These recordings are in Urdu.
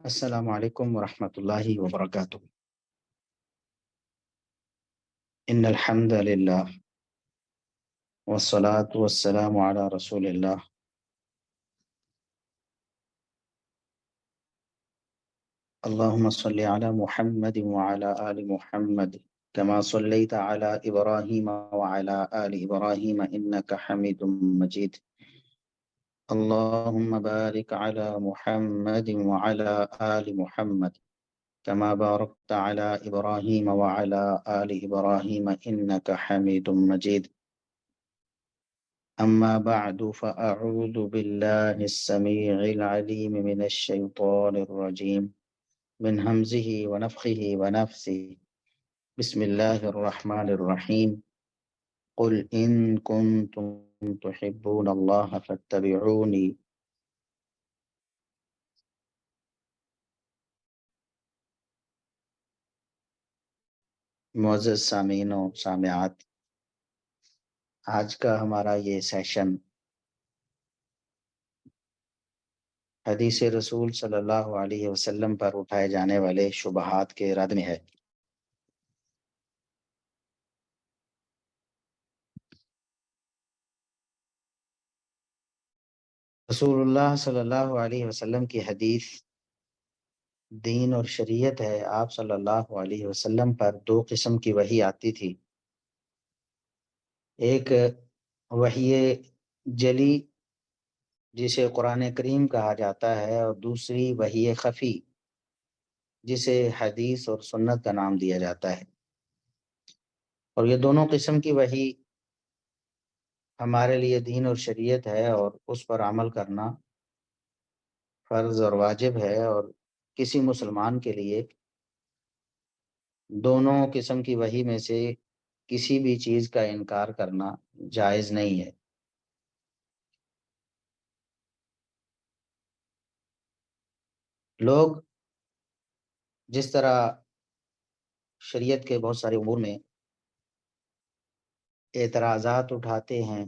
السلام علیکم ورحمۃ اللہ وبرکاتہ۔ ان الحمد للہ والصلاة والسلام علی رسول اللہ۔ اللہم صلی علی محمد وعلی آل محمد کما صلیت علی ابراہیم وعلی آل ابراہیم انک حمید مجید۔ اللہم بارک علی محمد وعلی آل محمد كما باركت على إبراهيم وعلى آل إبراهيم إنك حميد مجيد. أما بعد فأعوذ بالله السميع العليم من الشيطان الرجيم من همزه ونفخه ونفثه. بسم الله الرحمن الرحيم. قل إن كنتم تحبون الله فاتبعوني۔ معزز سامعین و سامعات، آج کا ہمارا یہ سیشن حدیث رسول صلی اللہ علیہ وسلم پر اٹھائے جانے والے شبہات کے رد میں ہے۔ رسول اللہ صلی اللہ علیہ وسلم کی حدیث دین اور شریعت ہے۔ آپ صلی اللہ علیہ وسلم پر دو قسم کی وحی آتی تھی، ایک وحی جلی جسے قرآن کریم کہا جاتا ہے، اور دوسری وحی خفی جسے حدیث اور سنت کا نام دیا جاتا ہے۔ اور یہ دونوں قسم کی وحی ہمارے لیے دین اور شریعت ہے، اور اس پر عمل کرنا فرض اور واجب ہے، اور کسی مسلمان کے لیے دونوں قسم کی وحی میں سے کسی بھی چیز کا انکار کرنا جائز نہیں ہے۔ لوگ جس طرح شریعت کے بہت سارے امور میں اعتراضات اٹھاتے ہیں،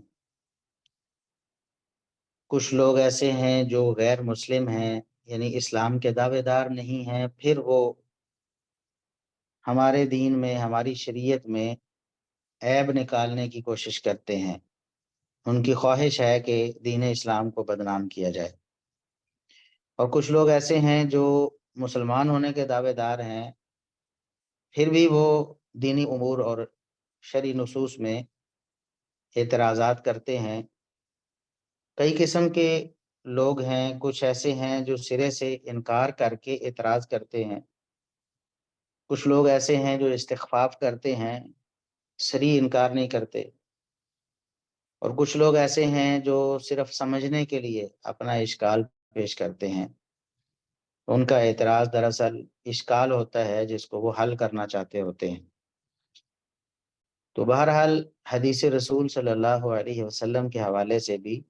کچھ لوگ ایسے ہیں جو غیر مسلم ہیں، یعنی اسلام کے دعوے دار نہیں ہیں، پھر وہ ہمارے دین میں، ہماری شریعت میں عیب نکالنے کی کوشش کرتے ہیں۔ ان کی خواہش ہے کہ دین اسلام کو بدنام کیا جائے۔ اور کچھ لوگ ایسے ہیں جو مسلمان ہونے کے دعوے دار ہیں، پھر بھی وہ دینی امور اور شرعی نصوص میں اعتراضات کرتے ہیں۔ کئی قسم کے لوگ ہیں، کچھ ایسے ہیں جو سرے سے انکار کر کے اعتراض کرتے ہیں، کچھ لوگ ایسے ہیں جو استخفاف کرتے ہیں، صریح انکار نہیں کرتے، اور کچھ لوگ ایسے ہیں جو صرف سمجھنے کے لیے اپنا اشکال پیش کرتے ہیں۔ ان کا اعتراض دراصل اشکال ہوتا ہے جس کو وہ حل کرنا چاہتے ہوتے ہیں۔ تو بہرحال حدیث رسول صلی اللہ علیہ وسلم کے حوالے سے بھی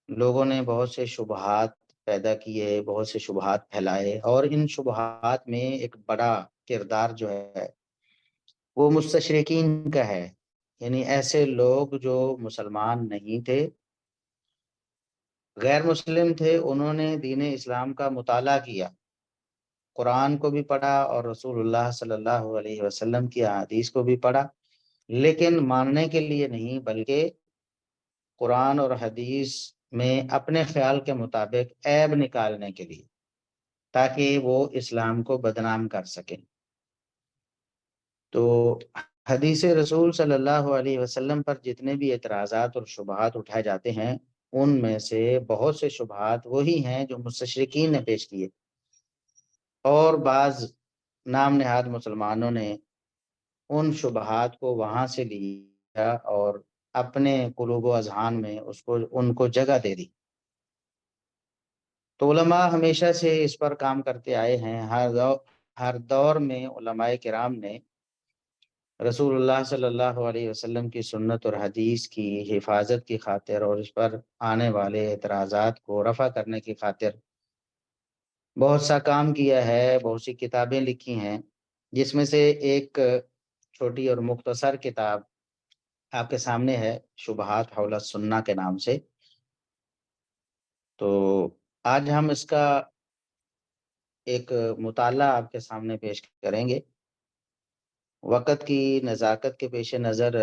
لوگوں نے بہت سے شبہات پیدا کیے، بہت سے شبہات پھیلائے، اور ان شبہات میں ایک بڑا کردار جو ہے وہ مستشرقین کا ہے، یعنی ایسے لوگ جو مسلمان نہیں تھے، غیر مسلم تھے، انہوں نے دین اسلام کا مطالعہ کیا، قرآن کو بھی پڑھا اور رسول اللہ صلی اللہ علیہ وسلم کی احادیث کو بھی پڑھا، لیکن ماننے کے لیے نہیں، بلکہ قرآن اور حدیث میں اپنے خیال کے مطابق عیب نکالنے کے لیے، تاکہ وہ اسلام کو بدنام کر سکیں۔ تو حدیث رسول صلی اللہ علیہ وسلم پر جتنے بھی اعتراضات اور شبہات اٹھائے جاتے ہیں، ان میں سے بہت سے شبہات وہی ہیں جو مستشرقین نے پیش کیے، اور بعض نام نہاد مسلمانوں نے ان شبہات کو وہاں سے لیا اور اپنے قلوب و اذہان میں ان کو جگہ دے دی۔ تو علماء ہمیشہ سے اس پر کام کرتے آئے ہیں۔ ہر دور میں علماء کرام نے رسول اللہ صلی اللہ علیہ وسلم کی سنت اور حدیث کی حفاظت کی خاطر اور اس پر آنے والے اعتراضات کو رفع کرنے کی خاطر بہت سا کام کیا ہے، بہت سی کتابیں لکھی ہیں، جس میں سے ایک چھوٹی اور مختصر کتاب آپ کے سامنے ہے، شبہات حول السنہ کے نام سے۔ تو آج ہم اس کا ایک مطالعہ آپ کے سامنے پیش کریں گے۔ وقت کی نزاکت کے پیش نظر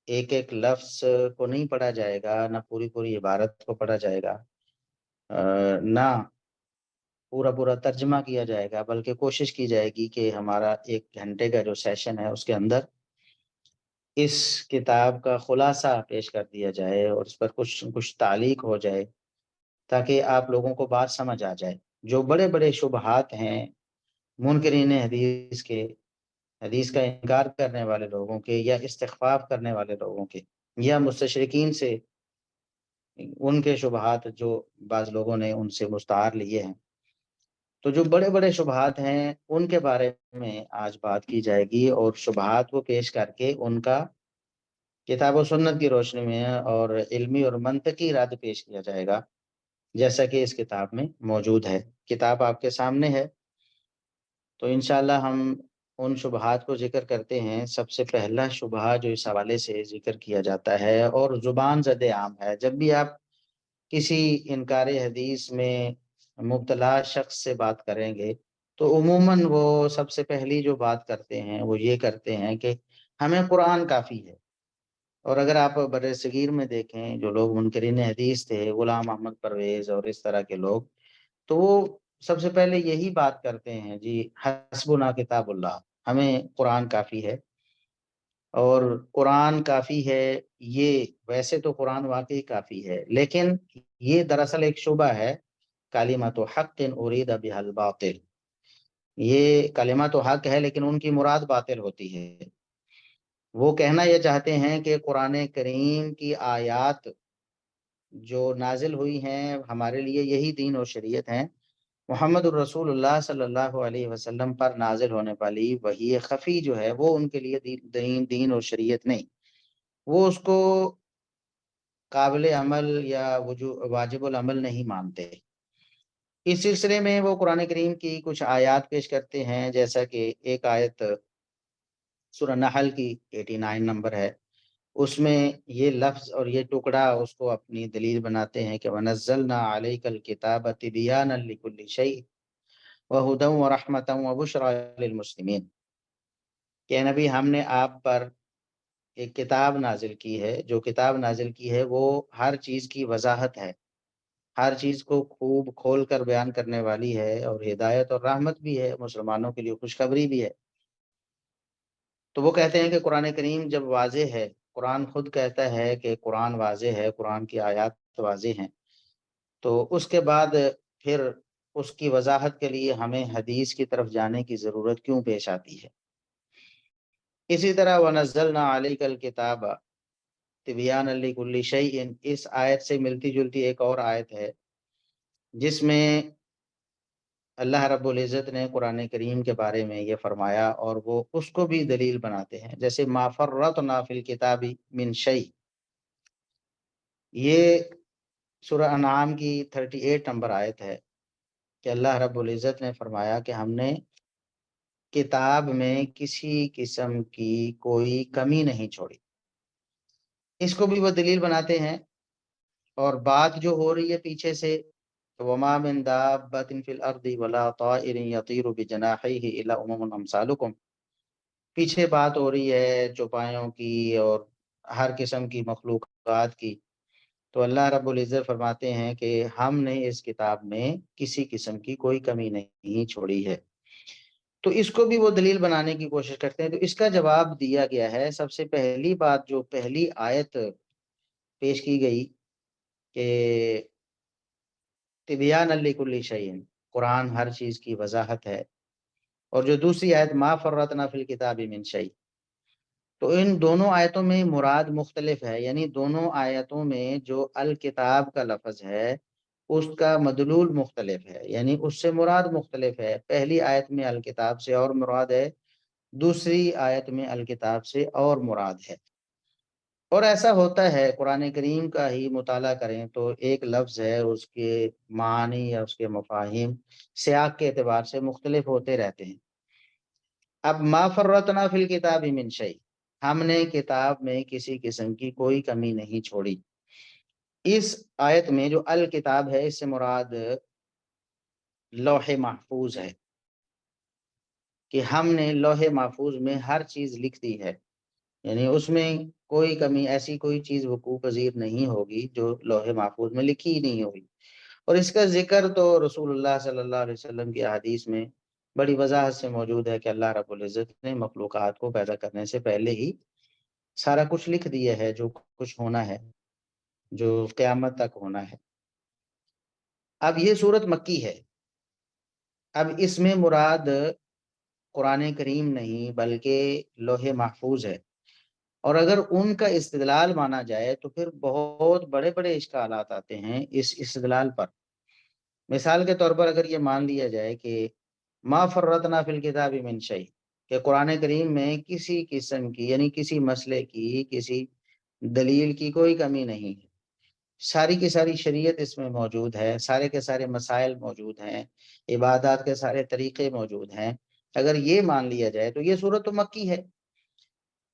ایک ایک لفظ کو نہیں پڑھا جائے گا، نہ پوری پوری عبارت کو پڑھا جائے گا، نہ پورا پورا ترجمہ کیا جائے گا، بلکہ کوشش کی جائے گی کہ ہمارا 1 گھنٹے کا جو سیشن ہے اس کے اندر اس کتاب کا خلاصہ پیش کر دیا جائے اور اس پر کچھ تعلیق ہو جائے، تاکہ آپ لوگوں کو بات سمجھ آ جائے۔ جو بڑے بڑے شبہات ہیں منکرین حدیث کے، حدیث کا انکار کرنے والے لوگوں کے، یا استخفاف کرنے والے لوگوں کے، یا مستشرقین سے ان کے شبہات جو بعض لوگوں نے ان سے مستعار لیے ہیں، تو جو بڑے بڑے شبہات ہیں ان کے بارے میں آج بات کی جائے گی، اور شبہات کو پیش کر کے ان کا کتاب و سنت کی روشنی میں اور علمی اور منطقی رد پیش کیا جائے گا، جیسا کہ اس کتاب میں موجود ہے۔ کتاب آپ کے سامنے ہے، تو انشاءاللہ ہم ان شبہات کو ذکر کرتے ہیں۔ سب سے پہلا شبہہ جو اس حوالے سے ذکر کیا جاتا ہے اور زبان زد عام ہے، جب بھی آپ کسی انکار حدیث میں مبتلا شخص سے بات کریں گے تو عموماً وہ سب سے پہلی جو بات کرتے ہیں وہ یہ کرتے ہیں کہ ہمیں قرآن کافی ہے۔ اور اگر آپ بر صغیر میں دیکھیں، جو لوگ منکرین حدیث تھے، غلام احمد پرویز اور اس طرح کے لوگ، تو وہ سب سے پہلے یہی بات کرتے ہیں، جی حسبنا کتاب اللہ، ہمیں قرآن کافی ہے۔ اور قرآن کافی ہے، یہ ویسے تو قرآن واقعی کافی ہے، لیکن یہ دراصل ایک شبہ ہے۔ کلمۃ حق ارید بها الباطل، یہ کلمہ تو حق ہے لیکن ان کی مراد باطل ہوتی ہے۔ وہ کہنا یہ چاہتے ہیں کہ قرآن کریم کی آیات جو نازل ہوئی ہیں ہمارے لیے یہی دین اور شریعت ہیں، محمد الرسول اللہ صلی اللہ علیہ وسلم پر نازل ہونے والی وحی خفی جو ہے وہ ان کے لیے دین اور شریعت نہیں، وہ اس کو قابل عمل یا واجب العمل نہیں مانتے۔ اس سلسلے میں وہ قرآن کریم کی کچھ آیات پیش کرتے ہیں، جیسا کہ ایک آیت سورہ نحل کی 89 نمبر ہے، اس میں یہ لفظ اور یہ ٹکڑا اس کو اپنی دلیل بناتے ہیں کہ وَنَزَّلْنَا عَلَيْكَ الْكِتَابَ تِبْيَانًا لِكُلِّ شَيْءٍ وَهُدًى وَرَحْمَةً وَبُشْرَى لِلْمُسْلِمِينَ، کہ نبی ہم نے آپ پر ایک کتاب نازل کی ہے، جو کتاب نازل کی ہے وہ ہر چیز کی وضاحت ہے، ہر چیز کو خوب کھول کر بیان کرنے والی ہے، اور ہدایت اور رحمت بھی ہے، مسلمانوں کے لیے خوشخبری بھی ہے۔ تو وہ کہتے ہیں کہ قرآن کریم جب واضح ہے، قرآن خود کہتا ہے کہ قرآن واضح ہے، قرآن کی آیات واضح ہیں، تو اس کے بعد پھر اس کی وضاحت کے لیے ہمیں حدیث کی طرف جانے کی ضرورت کیوں پیش آتی ہے؟ اسی طرح وَنَزَّلْنَا عَلَيْكَ الْكِتَابَ تِبْيَانًا لِكُلِّ شَيْءٍ، اس آیت سے ملتی جلتی ایک اور آیت ہے جس میں اللہ رب العزت نے قرآن کریم کے بارے میں یہ فرمایا، اور وہ اس کو بھی دلیل بناتے ہیں، جیسے مَا فَرَّطْنَا فِي الْكِتَابِ مِنْ شَيْءٍ، یہ سورہ انعام کی 38 نمبر آیت ہے کہ اللہ رب العزت نے فرمایا کہ ہم نے کتاب میں کسی قسم کی کوئی کمی نہیں چھوڑی۔ اس کو بھی وہ دلیل بناتے ہیں، اور بات جو ہو رہی ہے پیچھے سے وَمَا مِن دَابَّةٍ فِي الْأَرْضِ وَلَا طَائِرٍ يَطِيرُ بِجَنَاحَيْهِ إِلَّا أُمَمٌ أَمْثَالُكُمْ، پیچھے بات ہو رہی ہے چوپایوں کی اور ہر قسم کی مخلوقات کی، تو اللہ رب العزت فرماتے ہیں کہ ہم نے اس کتاب میں کسی قسم کی کوئی کمی نہیں چھوڑی ہے۔ تو اس کو بھی وہ دلیل بنانے کی کوشش کرتے ہیں، تو اس کا جواب دیا گیا ہے۔ سب سے پہلی بات جو پہلی آیت پیش کی گئی کہ تبیان لکل شیء، قرآن ہر چیز کی وضاحت ہے، اور جو دوسری آیت ما فرطنا فی الکتاب من شیء، تو ان دونوں آیتوں میں مراد مختلف ہے، یعنی دونوں آیتوں میں جو الکتاب کا لفظ ہے اس کا مدلول مختلف ہے، یعنی اس سے مراد مختلف ہے۔ پہلی آیت میں الکتاب سے اور مراد ہے، دوسری آیت میں الکتاب سے اور مراد ہے۔ اور ایسا ہوتا ہے، قرآن کریم کا ہی مطالعہ کریں تو ایک لفظ ہے، اس کے معنی یا اس کے مفاہیم سیاق کے اعتبار سے مختلف ہوتے رہتے ہیں۔ اب ما فرطنا فی الکتاب من شیء، ہم نے کتاب میں کسی قسم کی کوئی کمی نہیں چھوڑی۔ اس آیت میں جو الکتاب ہے اس سے مراد لوح محفوظ ہے، کہ ہم نے لوح محفوظ میں ہر چیز لکھ دی ہے، یعنی اس میں کوئی کمی، ایسی کوئی چیز وقوع پذیر نہیں ہوگی جو لوح محفوظ میں لکھی ہی نہیں ہوگی۔ اور اس کا ذکر تو رسول اللہ صلی اللہ علیہ وسلم کی احادیث میں بڑی وضاحت سے موجود ہے کہ اللہ رب العزت نے مخلوقات کو پیدا کرنے سے پہلے ہی سارا کچھ لکھ دیا ہے، جو کچھ ہونا ہے، جو قیامت تک ہونا ہے۔ اب یہ سورت مکی ہے، اب اس میں مراد قرآن کریم نہیں بلکہ لوح محفوظ ہے، اور اگر ان کا استدلال مانا جائے تو پھر بہت بڑے بڑے اشکالات آتے ہیں اس استدلال پر۔ مثال کے طور پر اگر یہ مان لیا جائے کہ ما فرطنا فی الکتاب من شیء، کہ قرآن کریم میں کسی قسم کی، یعنی کسی مسئلے کی، کسی دلیل کی کوئی کمی نہیں ہے، ساری کی ساری شریعت اس میں موجود ہے، سارے کے سارے مسائل موجود ہیں، عبادات کے سارے طریقے موجود ہیں، اگر یہ مان لیا جائے تو یہ سورت تو مکی ہے۔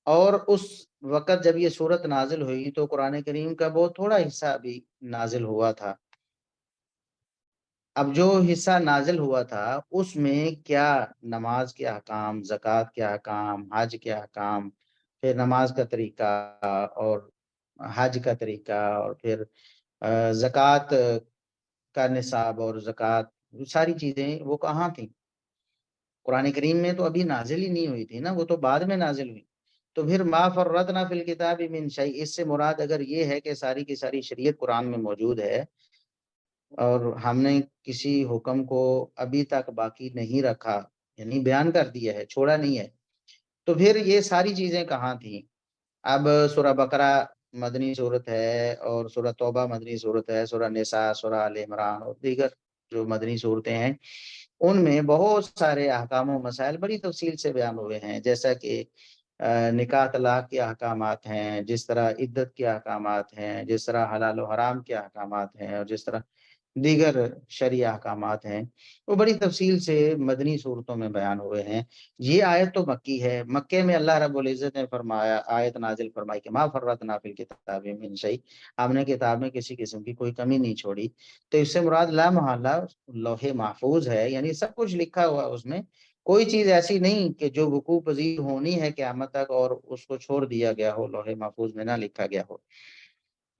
اور اس وقت جب یہ سورت نازل ہوئی تو قرآن کریم کا بہت تھوڑا حصہ بھی نازل ہوا تھا۔ اب جو حصہ نازل ہوا تھا اس میں کیا نماز کے احکام، زکوٰۃ کے احکام، حج کے احکام، پھر نماز کا طریقہ اور حج کا طریقہ، اور پھر زکوٰۃ کا نصاب اور زکوٰۃ، ساری چیزیں وہ کہاں تھیں؟ قرآن کریم میں تو ابھی نازل ہی نہیں ہوئی تھی نا، وہ تو بعد میں نازل ہوئی۔ تو پھر ما فرطنا فی الکتاب من شیء، اس سے مراد اگر یہ ہے کہ ساری کی ساری شریعت قرآن میں موجود ہے اور ہم نے کسی حکم کو ابھی تک باقی نہیں رکھا، یعنی بیان کر دیا ہے، چھوڑا نہیں ہے، تو پھر یہ ساری چیزیں کہاں تھیں؟ اب سورہ بقرہ مدنی صورت ہے، اور سورہ توبہ مدنی صورت ہے، سورہ نساء، سورہ آل عمران اور دیگر جو مدنی صورتیں ہیں ان میں بہت سارے احکام و مسائل بڑی تفصیل سے بیان ہوئے ہیں، جیسا کہ نکاح طلاق کے احکامات ہیں، جس طرح عدت کے احکامات ہیں، جس طرح حلال و حرام کے احکامات ہیں، اور جس طرح دیگر شرعی احکامات ہیں، وہ بڑی تفصیل سے مدنی صورتوں میں بیان ہوئے ہیں۔ یہ آیت تو مکی ہے، مکے میں اللہ رب العزت نے فرمایا، آیت نازل فرمائی کہ ما فرطنا فی الکتاب من شیء، ہم نے کتاب میں کسی قسم کی کوئی کمی نہیں چھوڑی، تو اس سے مراد لا محالہ لوح محفوظ ہے، یعنی سب کچھ لکھا ہوا اس میں، کوئی چیز ایسی نہیں کہ جو وقوع پذیر ہونی ہے قیامت تک اور اس کو چھوڑ دیا گیا ہو، لوح محفوظ میں نہ لکھا گیا ہو۔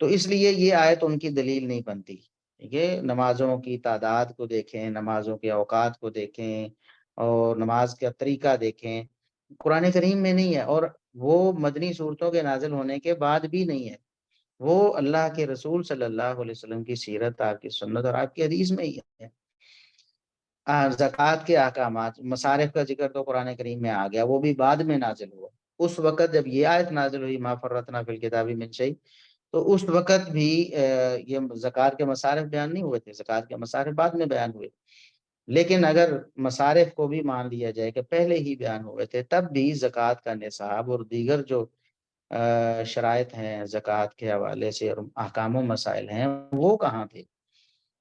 تو اس لیے یہ آیت ان کی دلیل نہیں بنتی۔ ٹھیک ہے، نمازوں کی تعداد کو دیکھیں، نمازوں کے اوقات کو دیکھیں، اور نماز کا طریقہ دیکھیں، قرآن کریم میں نہیں ہے، اور وہ مدنی صورتوں کے نازل ہونے کے بعد بھی نہیں ہے، وہ اللہ کے رسول صلی اللہ علیہ وسلم کی سیرت، آپ کی سنت اور آپ کی حدیث میں ہی ہے۔ زکوٰۃ کے احکامات، مصارف کا ذکر تو قرآن کریم میں آ گیا، وہ بھی بعد میں نازل ہوا۔ اس وقت جب یہ آیت نازل ہوئی ما فرطنا فی الکتاب من شیء، تو اس وقت بھی یہ زکوٰۃ کے مصارف بیان نہیں ہوئے تھے، زکوٰۃ کے مصارف بعد میں بیان ہوئے۔ لیکن اگر مصارف کو بھی مان لیا جائے کہ پہلے ہی بیان ہوئے تھے، تب بھی زکوٰۃ کا نصاب اور دیگر جو شرائط ہیں زکوٰۃ کے حوالے سے اور احکام و مسائل ہیں وہ کہاں تھے؟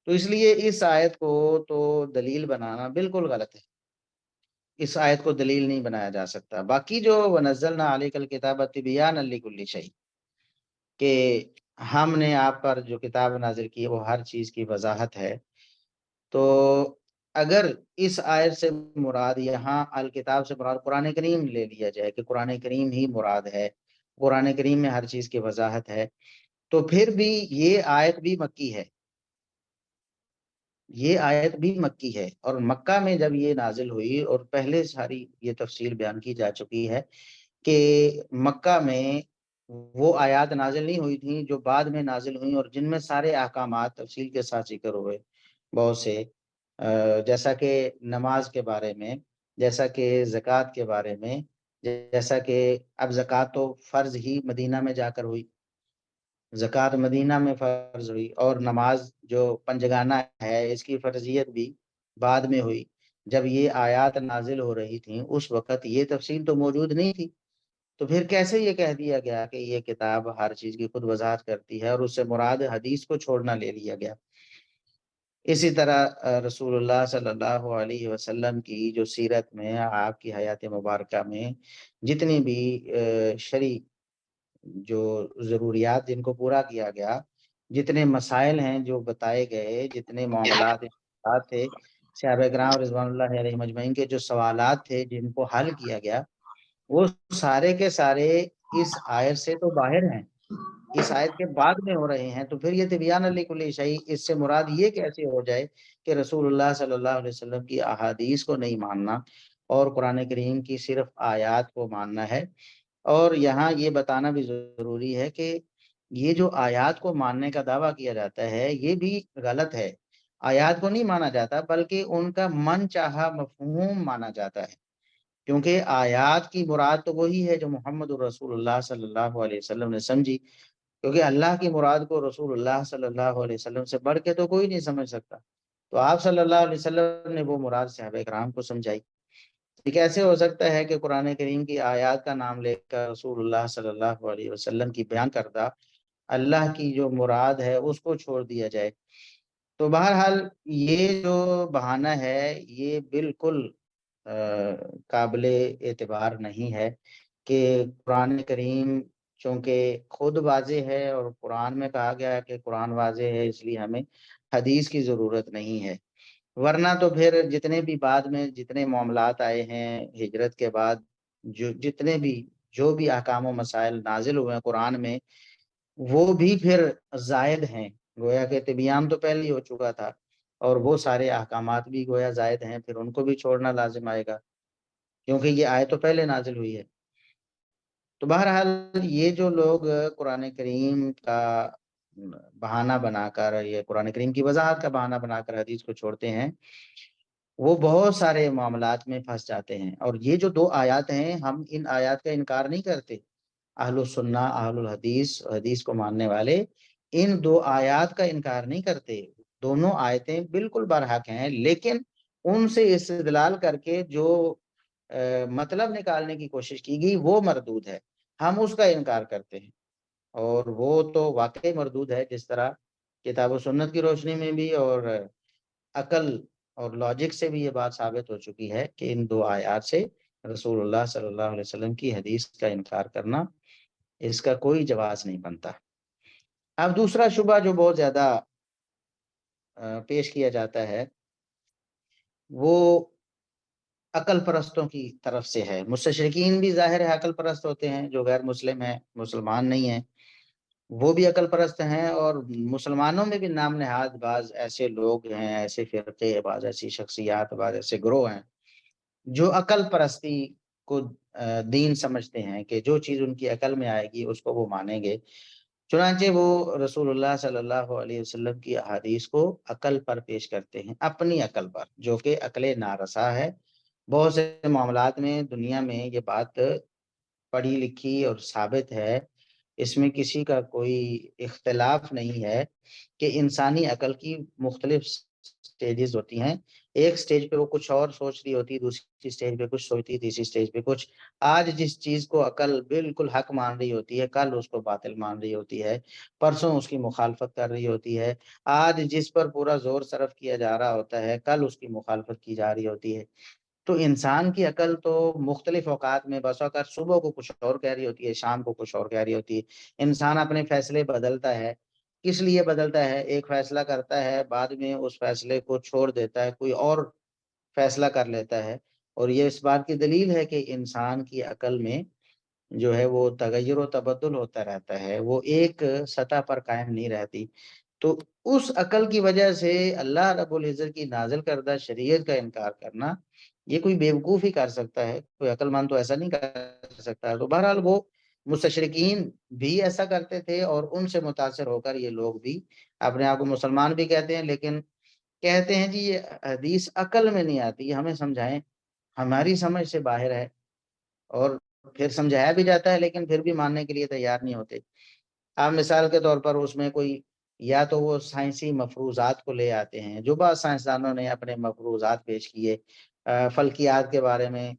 تو اس لیے اس آیت کو تو دلیل بنانا بالکل غلط ہے، اس آیت کو دلیل نہیں بنایا جا سکتا۔ باقی جو وَنَزَّلْنَا عَلَيْكَ الْكِتَابَ تِبْيَانًا لِكُلِّ شَيْءٍ، کہ ہم نے آپ پر جو کتاب نازل کی ہے وہ ہر چیز کی وضاحت ہے، تو اگر اس آیت سے مراد یہاں الکتاب سے مراد قرآن کریم لے لیا جائے کہ قرآن کریم ہی مراد ہے، قرآن کریم میں ہر چیز کی وضاحت ہے، تو پھر بھی یہ آیت بھی مکی ہے، یہ آیت بھی مکی ہے، اور مکہ میں جب یہ نازل ہوئی، اور پہلے ساری یہ تفصیل بیان کی جا چکی ہے کہ مکہ میں وہ آیات نازل نہیں ہوئی تھیں جو بعد میں نازل ہوئیں، اور جن میں سارے احکامات تفصیل کے ساتھ ذکر ہوئے، بہت سے جیسا کہ نماز کے بارے میں، جیسا کہ زکوٰۃ کے بارے میں، جیسا کہ اب زکوٰۃ تو فرض ہی مدینہ میں جا کر ہوئی، زکوٰۃ مدینہ میں فرض ہوئی، اور نماز جو پنجگانہ ہے اس کی فرضیت بھی بعد میں ہوئی۔ جب یہ آیات نازل ہو رہی تھیں اس وقت یہ تفصیل تو موجود نہیں تھی، تو پھر کیسے یہ کہہ دیا گیا کہ یہ کتاب ہر چیز کی خود وضاحت کرتی ہے، اور اس سے مراد حدیث کو چھوڑنا لے لیا گیا۔ اسی طرح رسول اللہ صلی اللہ علیہ وسلم کی جو سیرت میں، آپ کی حیات مبارکہ میں جتنی بھی شرعی جو ضروریات جن کو پورا کیا گیا، جتنے مسائل ہیں جو بتائے گئے، جتنے معاملات تھے، صحابہ کرام رضوان اللہ علیہم اجمعین کے جو سوالات تھے جن کو حل کیا گیا، وہ سارے کے سارے اس آیت سے تو باہر ہیں، اس آیت کے بعد میں ہو رہے ہیں۔ تو پھر یہ تبیان لکل شیء، اس سے مراد یہ کیسے ہو جائے کہ رسول اللہ صلی اللہ علیہ وسلم کی احادیث کو نہیں ماننا اور قرآن کریم کی صرف آیات کو ماننا ہے؟ اور یہاں یہ بتانا بھی ضروری ہے کہ یہ جو آیات کو ماننے کا دعویٰ کیا جاتا ہے یہ بھی غلط ہے۔ آیات کو نہیں مانا جاتا بلکہ ان کا من چاہا مفہوم مانا جاتا ہے، کیونکہ آیات کی مراد تو وہی ہے جو محمد الرسول اللہ صلی اللہ علیہ وسلم نے سمجھی، کیونکہ اللہ کی مراد کو رسول اللہ صلی اللہ علیہ وسلم سے بڑھ کے تو کوئی نہیں سمجھ سکتا۔ تو آپ صلی اللہ علیہ وسلم نے وہ مراد صحابہ کرام کو سمجھائی۔ یہ کیسے ہو سکتا ہے کہ قرآن کریم کی آیات کا نام لے کر رسول اللہ صلی اللہ علیہ وسلم کی بیان کردہ اللہ کی جو مراد ہے اس کو چھوڑ دیا جائے؟ تو بہرحال یہ جو بہانہ ہے یہ بالکل قابل اعتبار نہیں ہے کہ قرآن کریم چونکہ خود واضح ہے اور قرآن میں کہا گیا ہے کہ قرآن واضح ہے اس لیے ہمیں حدیث کی ضرورت نہیں ہے، ورنہ تو پھر جتنے بھی بعد میں جتنے معاملات آئے ہیں ہجرت کے بعد، جتنے بھی جو بھی احکام و مسائل نازل ہوئے ہیں قرآن میں وہ بھی پھر زائد ہیں، گویا کہ طبیان تو پہلے ہی ہو چکا تھا اور وہ سارے احکامات بھی گویا زائد ہیں، پھر ان کو بھی چھوڑنا لازم آئے گا کیونکہ یہ آیت تو پہلے نازل ہوئی ہے۔ تو بہرحال یہ جو لوگ قرآن کریم کا بہانہ بنا کر، یہ قرآن کریم کی وضاحت کا بہانہ بنا کر حدیث کو چھوڑتے ہیں، وہ بہت سارے معاملات میں پھنس جاتے ہیں۔ اور یہ جو دو آیات ہیں، ہم ان آیات کا انکار نہیں کرتے، اہل السنہ اہل الحدیث، حدیث کو ماننے والے ان دو آیات کا انکار نہیں کرتے، دونوں آیتیں بالکل برحق ہیں، لیکن ان سے استدلال کر کے جو مطلب نکالنے کی کوشش کی گئی وہ مردود ہے، ہم اس کا انکار کرتے ہیں، اور وہ تو واقعی مردود ہے، جس طرح کتاب و سنت کی روشنی میں بھی اور عقل اور لاجک سے بھی یہ بات ثابت ہو چکی ہے کہ ان دو آیات سے رسول اللہ صلی اللہ علیہ وسلم کی حدیث کا انکار کرنا، اس کا کوئی جواز نہیں بنتا۔ اب دوسرا شبہ جو بہت زیادہ پیش کیا جاتا ہے وہ عقل پرستوں کی طرف سے ہے۔ مستشرقین بھی ظاہر ہے عقل پرست ہوتے ہیں، جو غیر مسلم ہیں، مسلمان نہیں ہیں، وہ بھی عقل پرست ہیں، اور مسلمانوں میں بھی نام نہاد بعض ایسے لوگ ہیں، ایسے فرقے، بعض ایسی شخصیات، بعض ایسے گروہ ہیں جو عقل پرستی کو دین سمجھتے ہیں کہ جو چیز ان کی عقل میں آئے گی اس کو وہ مانیں گے، چنانچہ وہ رسول اللہ صلی اللہ علیہ وسلم کی احادیث کو عقل پر پیش کرتے ہیں، اپنی عقل پر، جو کہ عقل نارسا ہے۔ بہت سے معاملات میں دنیا میں یہ بات پڑھی لکھی اور ثابت ہے، اس میں کسی کا کوئی اختلاف نہیں ہے کہ انسانی عقل کی مختلف سٹیجز ہوتی ہیں، ایک سٹیج پہ وہ کچھ اور سوچ رہی ہوتی، دوسری سٹیج پہ کچھ سوچتی، تیسری سٹیج پہ کچھ۔ آج جس چیز کو عقل بالکل حق مان رہی ہوتی ہے کل اس کو باطل مان رہی ہوتی ہے، پرسوں اس کی مخالفت کر رہی ہوتی ہے۔ آج جس پر پورا زور صرف کیا جا رہا ہوتا ہے کل اس کی مخالفت کی جا رہی ہوتی ہے۔ تو انسان کی عقل تو مختلف اوقات میں بس اوقات صبح کو کچھ اور کہہ رہی ہوتی ہے، شام کو کچھ اور کہہ رہی ہوتی ہے۔ انسان اپنے فیصلے بدلتا ہے، کس لیے بدلتا ہے؟ ایک فیصلہ کرتا ہے، بعد میں اس فیصلے کو چھوڑ دیتا ہے، کوئی اور فیصلہ کر لیتا ہے، اور یہ اس بات کی دلیل ہے کہ انسان کی عقل میں جو ہے وہ تغیر و تبدل ہوتا رہتا ہے، وہ ایک سطح پر قائم نہیں رہتی۔ تو اس عقل کی وجہ سے اللہ رب العزت کی نازل کردہ شریعت کا انکار کرنا، یہ کوئی بیوقوف ہی کر سکتا ہے، کوئی عقل مند تو ایسا نہیں کر سکتا ہے۔ تو بہرحال وہ مستشرقین بھی ایسا کرتے تھے، اور ان سے متاثر ہو کر یہ لوگ بھی اپنے آپ کو مسلمان بھی کہتے ہیں، لیکن کہتے ہیں جی یہ حدیث عقل میں نہیں آتی، ہمیں سمجھائیں، ہماری سمجھ سے باہر ہے، اور پھر سمجھایا بھی جاتا ہے لیکن پھر بھی ماننے کے لیے تیار نہیں ہوتے۔ آپ مثال کے طور پر اس میں کوئی یا تو وہ سائنسی مفروضات کو لے آتے ہیں، جو بعض سائنسدانوں نے اپنے مفروضات پیش کیے فلکیات کے بارے میں،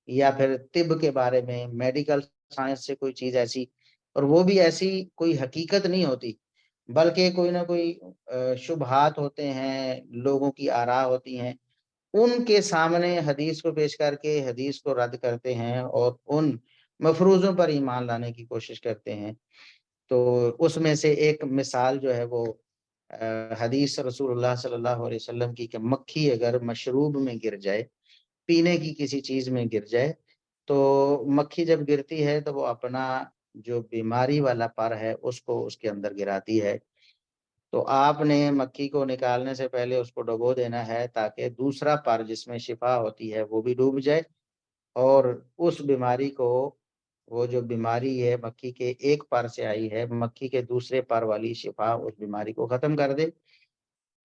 یا پھر طب کے بارے میں، میڈیکل سائنس سے کوئی چیز ایسی، اور وہ بھی ایسی کوئی حقیقت نہیں ہوتی بلکہ کوئی نہ کوئی شبہات ہوتے ہیں، لوگوں کی آراء ہوتی ہیں، ان کے سامنے حدیث کو پیش کر کے حدیث کو رد کرتے ہیں اور ان مفروضوں پر ایمان لانے کی کوشش کرتے ہیں۔ تو اس میں سے ایک مثال جو ہے وہ حدیث رسول اللہ صلی اللہ علیہ وسلم کی کہ مکھی اگر مشروب میں گر جائے، پینے کی کسی چیز میں گر جائے، تو مکھی جب گرتی ہے تو وہ اپنا جو بیماری والا پر ہے اس کو اس کے اندر گراتی ہے. تو آپ نے مکھی کو نکالنے سے پہلے اس کو ڈبو دینا ہے تاکہ دوسرا پر جس میں شفا ہوتی ہے وہ بھی ڈوب جائے، اور اس بیماری کو، وہ جو بیماری ہے مکھی کے ایک پر سے آئی ہے، مکھی کے دوسرے پر والی شفا اس بیماری کو ختم کر دے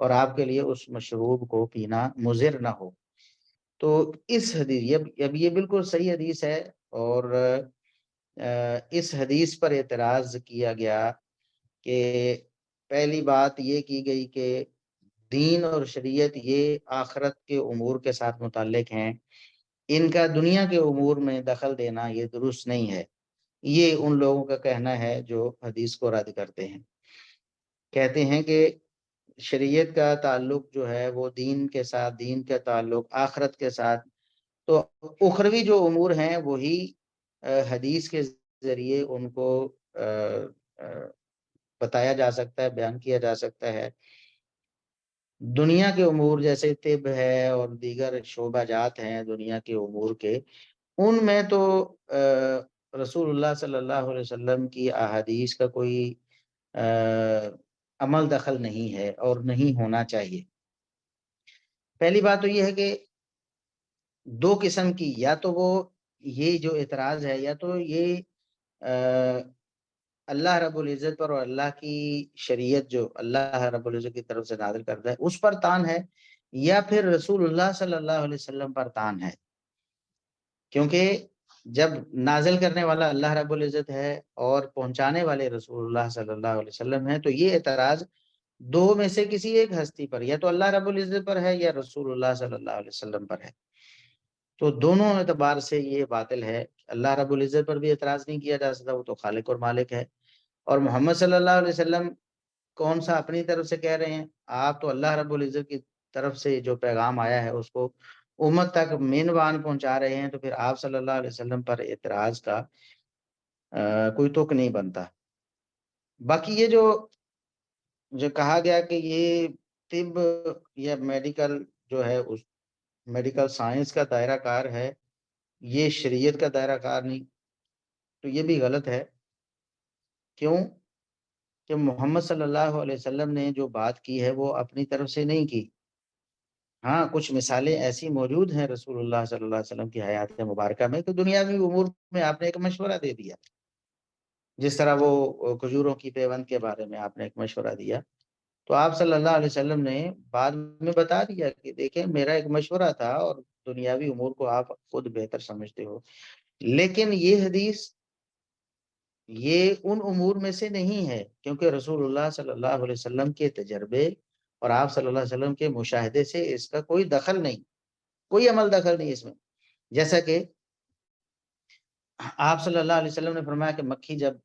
اور آپ کے لیے اس مشروب کو پینا مضر نہ ہو. تو اس حدیث، اب یہ بالکل صحیح حدیث ہے، اور اس حدیث پر اعتراض کیا گیا کہ پہلی بات یہ کی گئی کہ دین اور شریعت یہ آخرت کے امور کے ساتھ متعلق ہیں، ان کا دنیا کے امور میں دخل دینا یہ درست نہیں ہے. یہ ان لوگوں کا کہنا ہے جو حدیث کو رد کرتے ہیں، کہتے ہیں کہ شریعت کا تعلق جو ہے وہ دین کے ساتھ، دین کا تعلق آخرت کے ساتھ، تو اخروی جو امور ہیں وہی حدیث کے ذریعے ان کو بتایا جا سکتا ہے، بیان کیا جا سکتا ہے. دنیا کے امور جیسے طب ہے اور دیگر شعبہ جات ہیں دنیا کے امور کے، ان میں تو رسول اللہ صلی اللہ علیہ وسلم کی احادیث کا کوئی عمل دخل نہیں ہے اور نہیں ہونا چاہیے. پہلی بات تو یہ ہے کہ دو قسم کی، یا تو وہ یہ جو اعتراض ہے، یا تو یہ اللہ رب العزت پر اور اللہ کی شریعت جو اللہ رب العزت کی طرف سے نازل کرتا ہے اس پر تان ہے، یا پھر رسول اللہ صلی اللہ علیہ وسلم پر تان ہے. کیونکہ جب نازل کرنے والا اللہ رب العزت ہے اور پہنچانے والے رسول اللہ صلی اللہ علیہ وسلم ہیں، تو یہ اعتراض دو میں سے کسی ایک ہستی پر، یا تو اللہ رب العزت پر ہے یا رسول اللہ صلی اللہ علیہ وسلم پر ہے. تو دونوں اعتبار سے یہ باطل ہے. اللہ رب العزت پر بھی اعتراض نہیں کیا جا سکتا، وہ تو خالق اور مالک ہے. اور محمد صلی اللہ علیہ وسلم کون سا اپنی طرف سے کہہ رہے ہیں؟ آپ تو اللہ رب العزت کی طرف سے جو پیغام آیا ہے اس کو امت تک مینوان پہنچا رہے ہیں، تو پھر آپ صلی اللہ علیہ وسلم پر اعتراض کا کوئی تک نہیں بنتا. باقی یہ جو کہا گیا کہ یہ طب یا میڈیکل جو ہے اس میڈیکل سائنس کا دائرہ کار ہے، یہ شریعت کا دائرہ کار نہیں، تو یہ بھی غلط ہے. کیوں کہ محمد صلی اللہ علیہ وسلم نے جو بات کی ہے وہ اپنی طرف سے نہیں کی. ہاں کچھ مثالیں ایسی موجود ہیں رسول اللہ صلی اللہ علیہ وسلم کی حیات مبارکہ میں کہ دنیاوی امور میں آپ نے ایک مشورہ دے دیا، جس طرح وہ کھجوروں کی پیوند کے بارے میں آپ نے ایک مشورہ دیا، تو آپ صلی اللہ علیہ وسلم نے بعد میں بتا دیا کہ دیکھیں میرا ایک مشورہ تھا اور دنیاوی امور کو آپ خود بہتر سمجھتے ہو. لیکن یہ حدیث یہ ان امور میں سے نہیں ہے، کیونکہ رسول اللہ صلی اللہ علیہ وسلم کے تجربے اور آپ صلی اللہ علیہ وسلم کے مشاہدے سے اس کا کوئی دخل نہیں، کوئی عمل دخل نہیں اس میں. جیسا کہ آپ صلی اللہ علیہ وسلم نے فرمایا کہ مکھی جب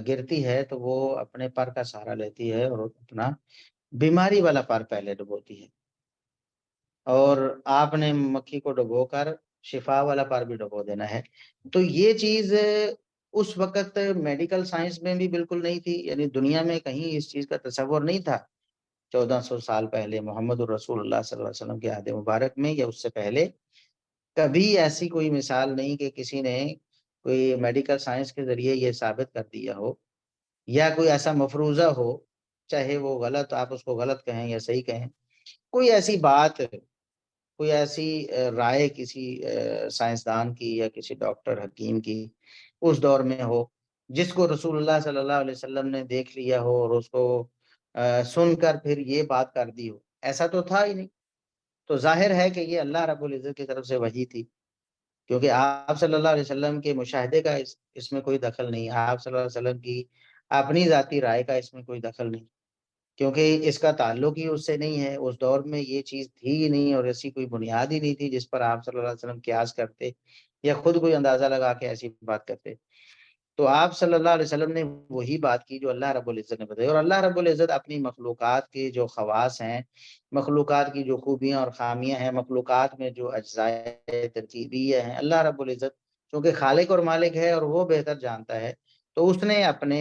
گرتی ہے تو وہ اپنے پر کا سہارا لیتی ہے اور اپنا بیماری والا پر پہلے ڈبوتی ہے، اور آپ نے مکھی کو ڈبو کر شفا والا پر بھی ڈبو دینا ہے. تو یہ چیز اس وقت میڈیکل سائنس میں بھی بالکل نہیں تھی، یعنی دنیا میں کہیں اس چیز کا تصور نہیں تھا. 1400 سال پہلے محمد الرسول اللہ صلی اللہ علیہ وسلم کے عہد مبارک میں یا اس سے پہلے کبھی ایسی کوئی مثال نہیں کہ کسی نے کوئی میڈیکل سائنس کے ذریعے یہ ثابت کر دیا ہو، یا کوئی ایسا مفروضہ ہو، چاہے وہ غلط، آپ اس کو غلط کہیں یا صحیح کہیں، کوئی ایسی بات، کوئی ایسی رائے کسی سائنسدان کی یا کسی ڈاکٹر حکیم کی اس دور میں ہو جس کو رسول اللہ صلی اللہ علیہ وسلم نے دیکھ لیا ہو اور اس کو سن کر پھر یہ بات کر دی ہو. ایسا تو تھا ہی نہیں. تو ظاہر ہے کہ یہ اللہ رب العزت کی طرف سے وحی تھی، کیونکہ آپ صلی اللہ علیہ وسلم کے مشاہدے کا اس میں کوئی دخل نہیں، آپ صلی اللہ علیہ وسلم کی اپنی ذاتی رائے کا اس میں کوئی دخل نہیں، کیونکہ اس کا تعلق ہی اس سے نہیں ہے. اس دور میں یہ چیز تھی ہی نہیں اور ایسی کوئی بنیاد ہی نہیں تھی جس پر آپ صلی اللہ علیہ وسلم قیاس کرتے یا خود کوئی اندازہ لگا کے ایسی بات کرتے. تو آپ صلی اللہ علیہ وسلم نے وہی بات کی جو اللہ رب العزت نے بتائی، اور اللہ رب العزت اپنی مخلوقات کے جو خواص ہیں، مخلوقات کی جو خوبیاں اور خامیاں ہیں، مخلوقات میں جو اجزاء ترکیبیہ ہیں، اللہ رب العزت چونکہ خالق اور مالک ہے اور وہ بہتر جانتا ہے، تو اس نے اپنے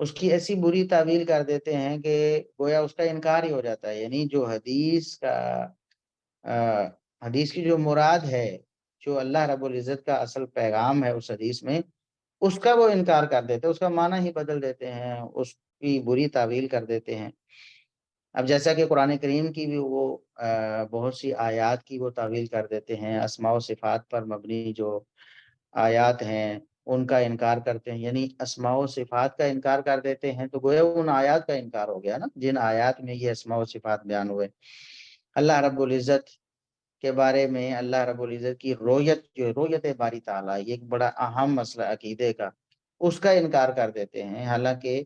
اس کی ایسی بری تعویل کر دیتے ہیں کہ گویا اس کا انکار ہی ہو جاتا ہے. یعنی جو حدیث کی جو مراد ہے، جو اللہ رب العزت کا اصل پیغام ہے اس حدیث میں، اس کا وہ انکار کر دیتے ہیں، اس کا معنی ہی بدل دیتے ہیں، اس کی بری تعویل کر دیتے ہیں. اب جیسا کہ قرآن کریم کی بھی وہ بہت سی آیات کی وہ تعویل کر دیتے ہیں، اسماء و صفات پر مبنی جو آیات ہیں ان کا انکار کرتے ہیں. یعنی اسماء و صفات کا انکار کر دیتے ہیں تو گویا ان آیات کا انکار ہو گیا نا جن آیات میں یہ اسماء و صفات بیان ہوئے. اللہ رب العزت کے بارے میں اللہ رب العزت کی رویت، جو رویت باری تعالیٰ، یہ ایک بڑا اہم مسئلہ عقیدے کا، اس کا انکار کر دیتے ہیں. حالانکہ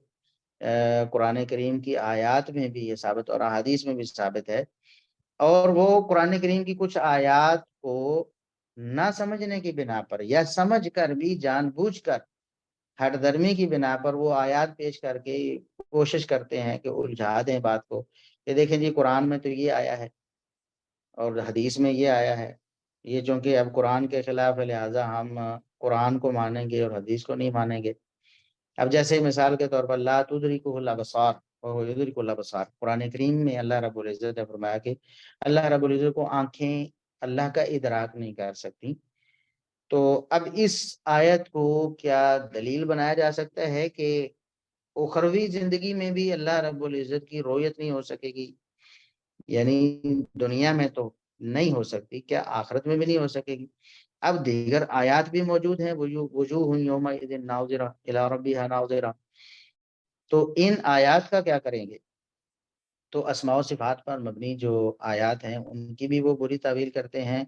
قرآن کریم کی آیات میں بھی یہ ثابت اور احادیث میں بھی ثابت ہے. اور وہ قرآن کریم کی کچھ آیات کو نہ سمجھنے کی بنا پر یا سمجھ کر بھی جان بوجھ کر ہٹ درمی کی بنا پر وہ آیات پیش کر کے کوشش کرتے ہیں کہ الجھا دیں بات کو، کہ دیکھیں جی قرآن میں تو یہ آیا ہے اور حدیث میں یہ آیا ہے، یہ چونکہ اب قرآن کے خلاف ہے لہٰذا ہم قرآن کو مانیں گے اور حدیث کو نہیں مانیں گے. اب جیسے مثال کے طور پر لا تدرکہ الابصار وہو یدرک الابصار، قرآن کریم میں اللہ رب العزت نے فرمایا کہ اللہ رب العزت کو آنکھیں اللہ کا ادراک نہیں کر سکتی. تو اب اس آیت کو کیا دلیل بنایا جا سکتا ہے کہ اخروی زندگی میں بھی اللہ رب العزت کی رؤیت نہیں ہو سکے گی؟ یعنی دنیا میں تو نہیں ہو سکتی، کیا آخرت میں بھی نہیں ہو سکے گی؟ اب دیگر آیات بھی موجود ہیں، وجوہ یومئذ ناظرہ الی ربہا ناظرہ. تو ان آیات کا کیا کریں گے؟ تو اسماء و صفات پر مبنی جو آیات ہیں ان کی بھی وہ بری تعویل کرتے ہیں.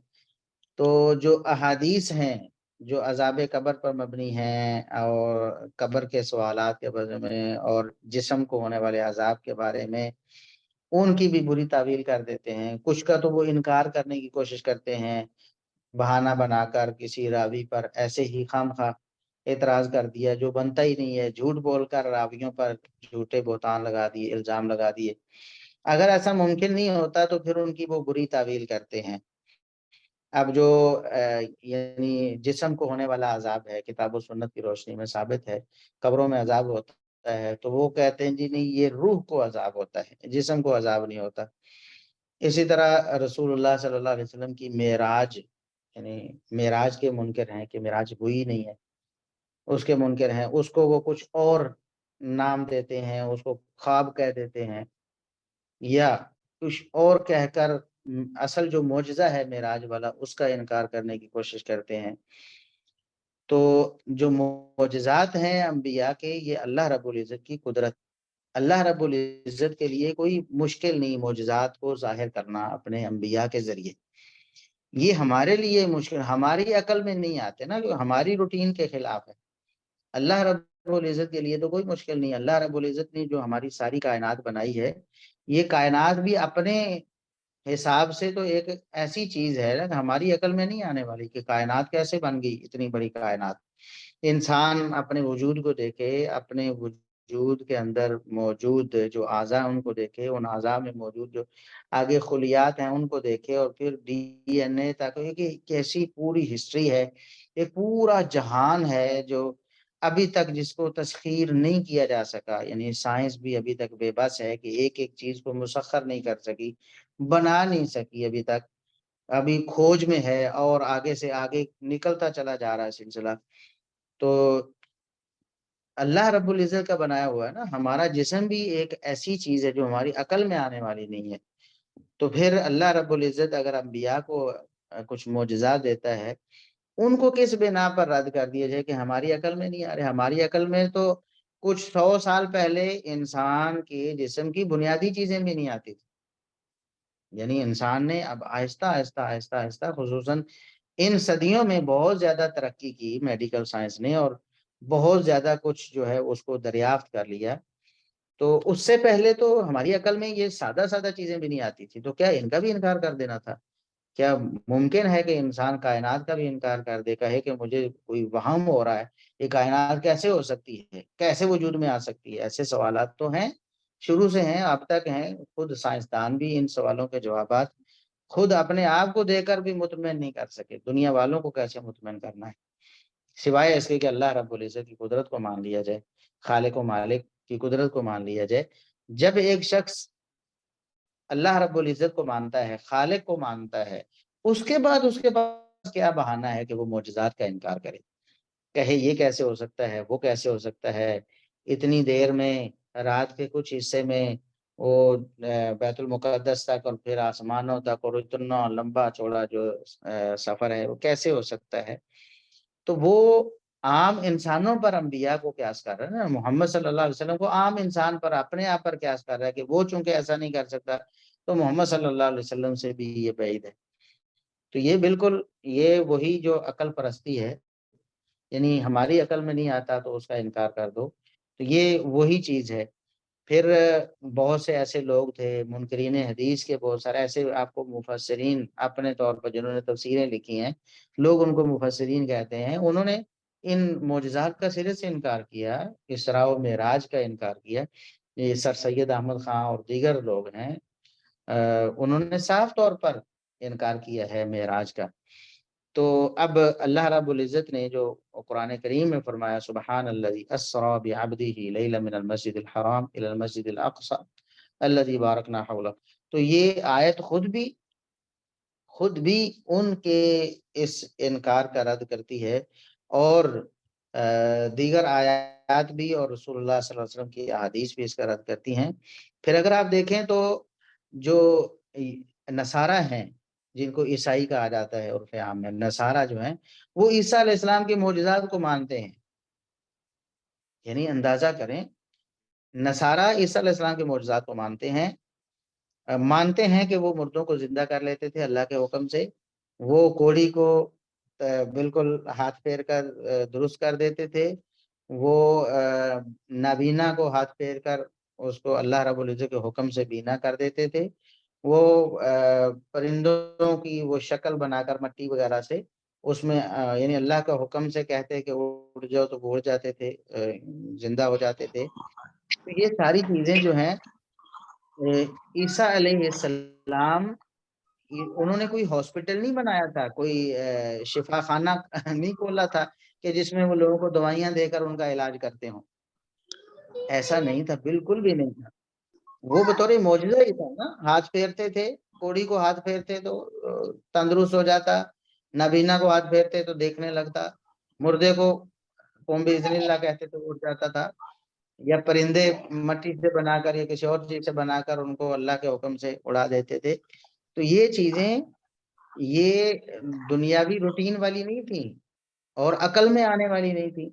تو جو احادیث ہیں جو عذاب قبر پر مبنی ہیں اور قبر کے سوالات کے بارے میں اور جسم کو ہونے والے عذاب کے بارے میں، ان کی بھی بری تعویل کر دیتے ہیں. کچھ کا تو وہ انکار کرنے کی کوشش کرتے ہیں، بہانہ بنا کر کسی راوی پر ایسے ہی خام خواہ اعتراض کر دیا جو بنتا ہی نہیں ہے، جھوٹ بول کر راویوں پر جھوٹے بہتان لگا دیے، الزام لگا دیے. اگر ایسا ممکن نہیں ہوتا تو پھر ان کی وہ بری تعویل کرتے ہیں. اب جو یعنی جسم کو ہونے والا عذاب ہے، کتاب و سنت کی روشنی میں ثابت ہے قبروں میں عذاب ہوتا ہے، تو وہ کہتے ہیں جی نہیں، یہ روح کو عذاب ہوتا ہے، جسم کو عذاب نہیں ہوتا. اسی طرح رسول اللہ صلی اللہ علیہ وسلم کی معراج، یعنی معراج کے منکر ہیں کہ معراج ہوئی نہیں ہے، اس کے منکر ہیں، اس کو وہ کچھ اور نام دیتے ہیں، اس کو خواب کہہ دیتے ہیں یا کچھ اور کہہ کر اصل جو معجزہ ہے معراج والا اس کا انکار کرنے کی کوشش کرتے ہیں. تو جو معجزات ہیں انبیاء کے، یہ اللہ رب العزت کی قدرت، اللہ رب العزت کے لیے کوئی مشکل نہیں معجزات کو ظاہر کرنا اپنے انبیاء کے ذریعے. یہ ہمارے لیے مشکل، ہماری عقل میں نہیں آتے نا، جو ہماری روٹین کے خلاف ہے. اللہ رب العزت کے لیے تو کوئی مشکل نہیں. اللہ رب العزت نے جو ہماری ساری کائنات بنائی ہے، یہ کائنات بھی اپنے حساب سے تو ایک ایسی چیز ہے نا ہماری عقل میں نہیں آنے والی کہ کائنات کیسے بن گئی، اتنی بڑی کائنات. انسان اپنے وجود کو دیکھے، اپنے وجود کے اندر موجود جو اعضاء ان کو دیکھے، ان اعضاء میں موجود جو آگے خلیات ہیں ان کو دیکھے، اور پھر ڈی این اے تک کہ کیسی پوری ہسٹری ہے، ایک پورا جہان ہے جو ابھی تک جس کو تسخیر نہیں کیا جا سکا. یعنی سائنس بھی ابھی تک بے بس ہے کہ ایک ایک چیز کو مسخر نہیں کر سکی، بنا نہیں سکی ابھی تک، ابھی کھوج میں ہے اور آگے سے آگے نکلتا چلا جا رہا ہے سلسلہ. تو اللہ رب العزت کا بنایا ہوا ہے نا. ہمارا جسم بھی ایک ایسی چیز ہے جو ہماری عقل میں آنے والی نہیں ہے. تو پھر اللہ رب العزت اگر انبیاء کو کچھ معجزات دیتا ہے، ان کو کس بنا پر رد کر دیا جائے کہ ہماری عقل میں نہیں آ رہے؟ ہماری عقل میں تو کچھ 100 سال پہلے انسان کے جسم کی بنیادی چیزیں بھی نہیں آتی تھی. یعنی انسان نے اب آہستہ آہستہ آہستہ آہستہ خصوصاً ان صدیوں میں بہت زیادہ ترقی کی میڈیکل سائنس نے، اور بہت زیادہ کچھ جو ہے اس کو دریافت کر لیا. تو اس سے پہلے تو ہماری عقل میں یہ سادہ سادہ چیزیں بھی نہیں آتی تھی. تو کیا ان کا بھی انکار کر دینا تھا؟ کیا ممکن ہے کہ انسان کائنات کا بھی انکار کر دے، کہے کہ مجھے کوئی وہم ہو رہا ہے، یہ کائنات کیسے ہو سکتی ہے، کیسے وجود میں آ سکتی ہے؟ ایسے سوالات تو ہیں، شروع سے ہیں، اب تک ہیں. خود سائنسدان بھی ان سوالوں کے جوابات خود اپنے آپ کو دے کر بھی مطمئن نہیں کر سکے. دنیا والوں کو کیسے مطمئن کرنا ہے سوائے اس کے کہ اللہ رب العزت کی قدرت کو مان لیا جائے، خالق و مالک کی قدرت کو مان لیا جائے. جب ایک شخص اللہ رب العزت کو مانتا ہے، خالق کو مانتا ہے، اس کے بعد اس کے پاس کیا بہانہ ہے کہ وہ معجزات کا انکار کرے، کہے یہ کیسے ہو سکتا ہے، وہ کیسے ہو سکتا ہے. اتنی دیر میں، رات کے کچھ حصے میں وہ بیت المقدس تک اور پھر آسمانوں تک، اور اتنا لمبا چوڑا جو سفر ہے وہ کیسے ہو سکتا ہے. تو وہ عام انسانوں پر انبیاء کو قیاس کر رہا ہے نا. محمد صلی اللہ علیہ وسلم کو عام انسان پر، اپنے آپ پر قیاس کر رہا ہے کہ وہ چونکہ ایسا نہیں کر سکتا تو محمد صلی اللہ علیہ وسلم سے بھی یہ بعید ہے. تو یہ بالکل یہ وہی جو عقل پرستی ہے، یعنی ہماری عقل میں نہیں آتا تو اس کا انکار کر دو. تو یہ وہی چیز ہے. پھر بہت سے ایسے لوگ تھے منکرین حدیث کے، بہت سارے ایسے آپ کو مفسرین اپنے طور پر جنہوں نے تفسیریں لکھی ہیں، لوگ ان کو مفسرین کہتے ہیں، انہوں نے ان معجزات کا سرے سے انکار کیا، اسراء و معراج کا انکار کیا. یہ سر سید احمد خان اور دیگر لوگ ہیں، انہوں نے صاف طور پر انکار کیا ہے معراج کا. تو اب اللہ رب العزت نے جو قرآن کریم میں فرمایا سبحان الذی اسری بعبدہ لیلا من المسجد الحرام الی المسجد الاقصی الذی بارکنا حولہ، تو یہ آیت خود بھی ان کے اس انکار کا رد کرتی ہے، اور دیگر آیات بھی اور رسول اللہ صلی اللہ علیہ وسلم کی احادیث بھی اس کا رد کرتی ہیں. پھر اگر آپ دیکھیں تو جو نصارہ ہیں، جن کو عیسائی کہا جاتا ہے عرف عام میں، نصارہ جو ہیں وہ عیسیٰ علیہ السلام کے معجزات کو مانتے ہیں. یعنی اندازہ کریں، نصارہ عیسیٰ علیہ السلام کے معجزات کو مانتے ہیں کہ وہ مردوں کو زندہ کر لیتے تھے اللہ کے حکم سے، وہ کوڑی کو بالکل ہاتھ پھیر کر درست کر دیتے تھے، وہ نابینا کو ہاتھ پھیر کر اس کو اللہ رب العزت کے حکم سے بینا کر دیتے تھے، وہ پرندوں کی وہ شکل بنا کر مٹی وغیرہ سے اس میں یعنی اللہ کا حکم سے کہتے کہ اڑ جاؤ تو اڑ جاتے تھے، زندہ ہو جاتے تھے. تو یہ ساری چیزیں جو ہیں عیسیٰ علیہ السلام، انہوں نے کوئی ہاسپٹل نہیں بنایا تھا، کوئی شفا خانہ نہیں کھولا تھا کہ جس میں وہ لوگوں کو دوائیاں دے کر ان کا علاج کرتے ہوں. ایسا نہیں تھا، بالکل بھی نہیں تھا. وہ بطور معجزہ ہی تھا نا. ہاتھ پھیرتے تھے، کوڑی کو ہاتھ پھیرتے تو تندرست ہو جاتا، نابینا کو ہاتھ پھیرتے تو دیکھنے لگتا، مردے کو قوم بِإِذْنِ اللہ کہتے تو اٹھ جاتا تھا، یا پرندے مٹی سے بنا کر یا کسی اور چیز سے بنا کر ان کو اللہ کے حکم سے اڑا دیتے تھے. تو یہ چیزیں یہ دنیاوی روٹین والی نہیں تھی اور عقل میں آنے والی نہیں تھی.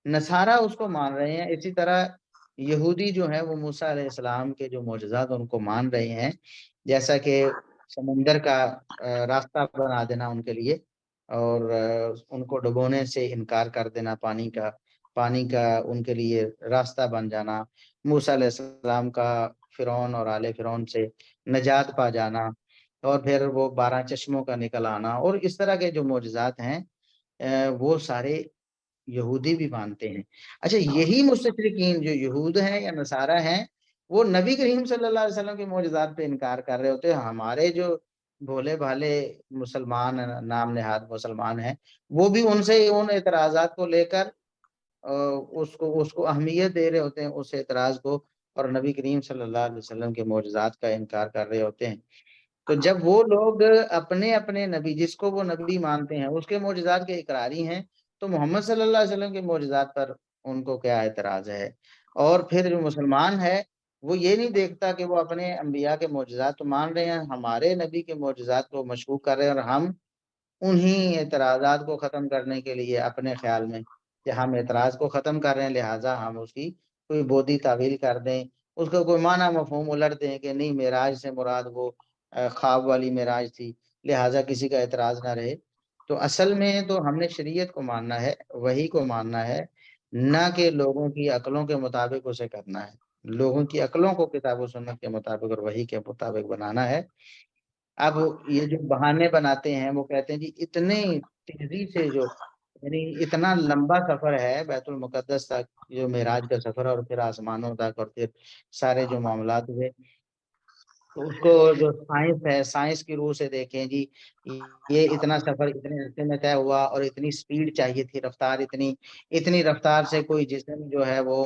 نصارہ اس کو مان رہے ہیں. اسی طرح یہودی جو ہیں وہ موسیٰ علیہ السلام کے جو معجزات ان کو مان رہے ہیں، جیسا کہ سمندر کا راستہ بنا دینا ان کے لیے، اور ان کو ڈبونے سے انکار کر دینا، پانی کا ان کے لیے راستہ بن جانا، موسیٰ علیہ السلام کا فرعون اور آل فرعون سے نجات پا جانا، اور پھر وہ 12 چشموں کا نکل آنا، اور اس طرح کے جو معجزات ہیں وہ سارے یہودی بھی مانتے ہیں. اچھا، یہی مستشرقین جو یہود ہیں یا نصارہ ہیں، وہ نبی کریم صلی اللہ علیہ وسلم کے معجزات پہ انکار کر رہے ہوتے ہیں. ہمارے جو بھولے بھالے مسلمان نام نہاد مسلمان ہیں، وہ بھی ان سے ان اعتراضات کو لے کر اس کو اہمیت دے رہے ہوتے ہیں، اس اعتراض کو، اور نبی کریم صلی اللہ علیہ وسلم کے معجزات کا انکار کر رہے ہوتے ہیں. تو جب وہ لوگ اپنے نبی، جس کو وہ نبی مانتے ہیں، اس کے معجزات کے اقراری ہیں، تو محمد صلی اللہ علیہ وسلم کے معجزات پر ان کو کیا اعتراض ہے؟ اور پھر جو مسلمان ہے وہ یہ نہیں دیکھتا کہ وہ اپنے انبیاء کے معجزات تو مان رہے ہیں، ہمارے نبی کے معجزات کو مشکوک کر رہے ہیں، اور ہم انہی اعتراضات کو ختم کرنے کے لیے اپنے خیال میں کہ ہم اعتراض کو ختم کر رہے ہیں، لہٰذا ہم اس کی کوئی بودی تعویل کر دیں، اس کو کوئی معنی مفہوم الٹ دیں کہ نہیں، معراج سے مراد وہ خواب والی معراج تھی، لہٰذا کسی کا اعتراض نہ رہے. تو اصل میں تو ہم نے شریعت کو ماننا ہے، وحی کو ماننا ہے، نہ کہ لوگوں کی عقلوں کے مطابق اسے کرنا ہے. لوگوں کی عقلوں کو کتاب و سنت کے مطابق اور وحی کے مطابق بنانا ہے. اب یہ جو بہانے بناتے ہیں، وہ کہتے ہیں جی اتنے تیزی سے جو، یعنی اتنا لمبا سفر ہے بیت المقدس تک، جو معراج کا سفر، اور پھر آسمانوں تک، اور پھر سارے جو معاملات ہوئے، تو اس کو جو سائنس ہے، سائنس کی روح سے دیکھیں جی، یہ اتنا سفر اتنے عرصے میں طے ہوا، اور اتنی سپیڈ چاہیے تھی، رفتار اتنی رفتار سے کوئی جسم جو ہے وہ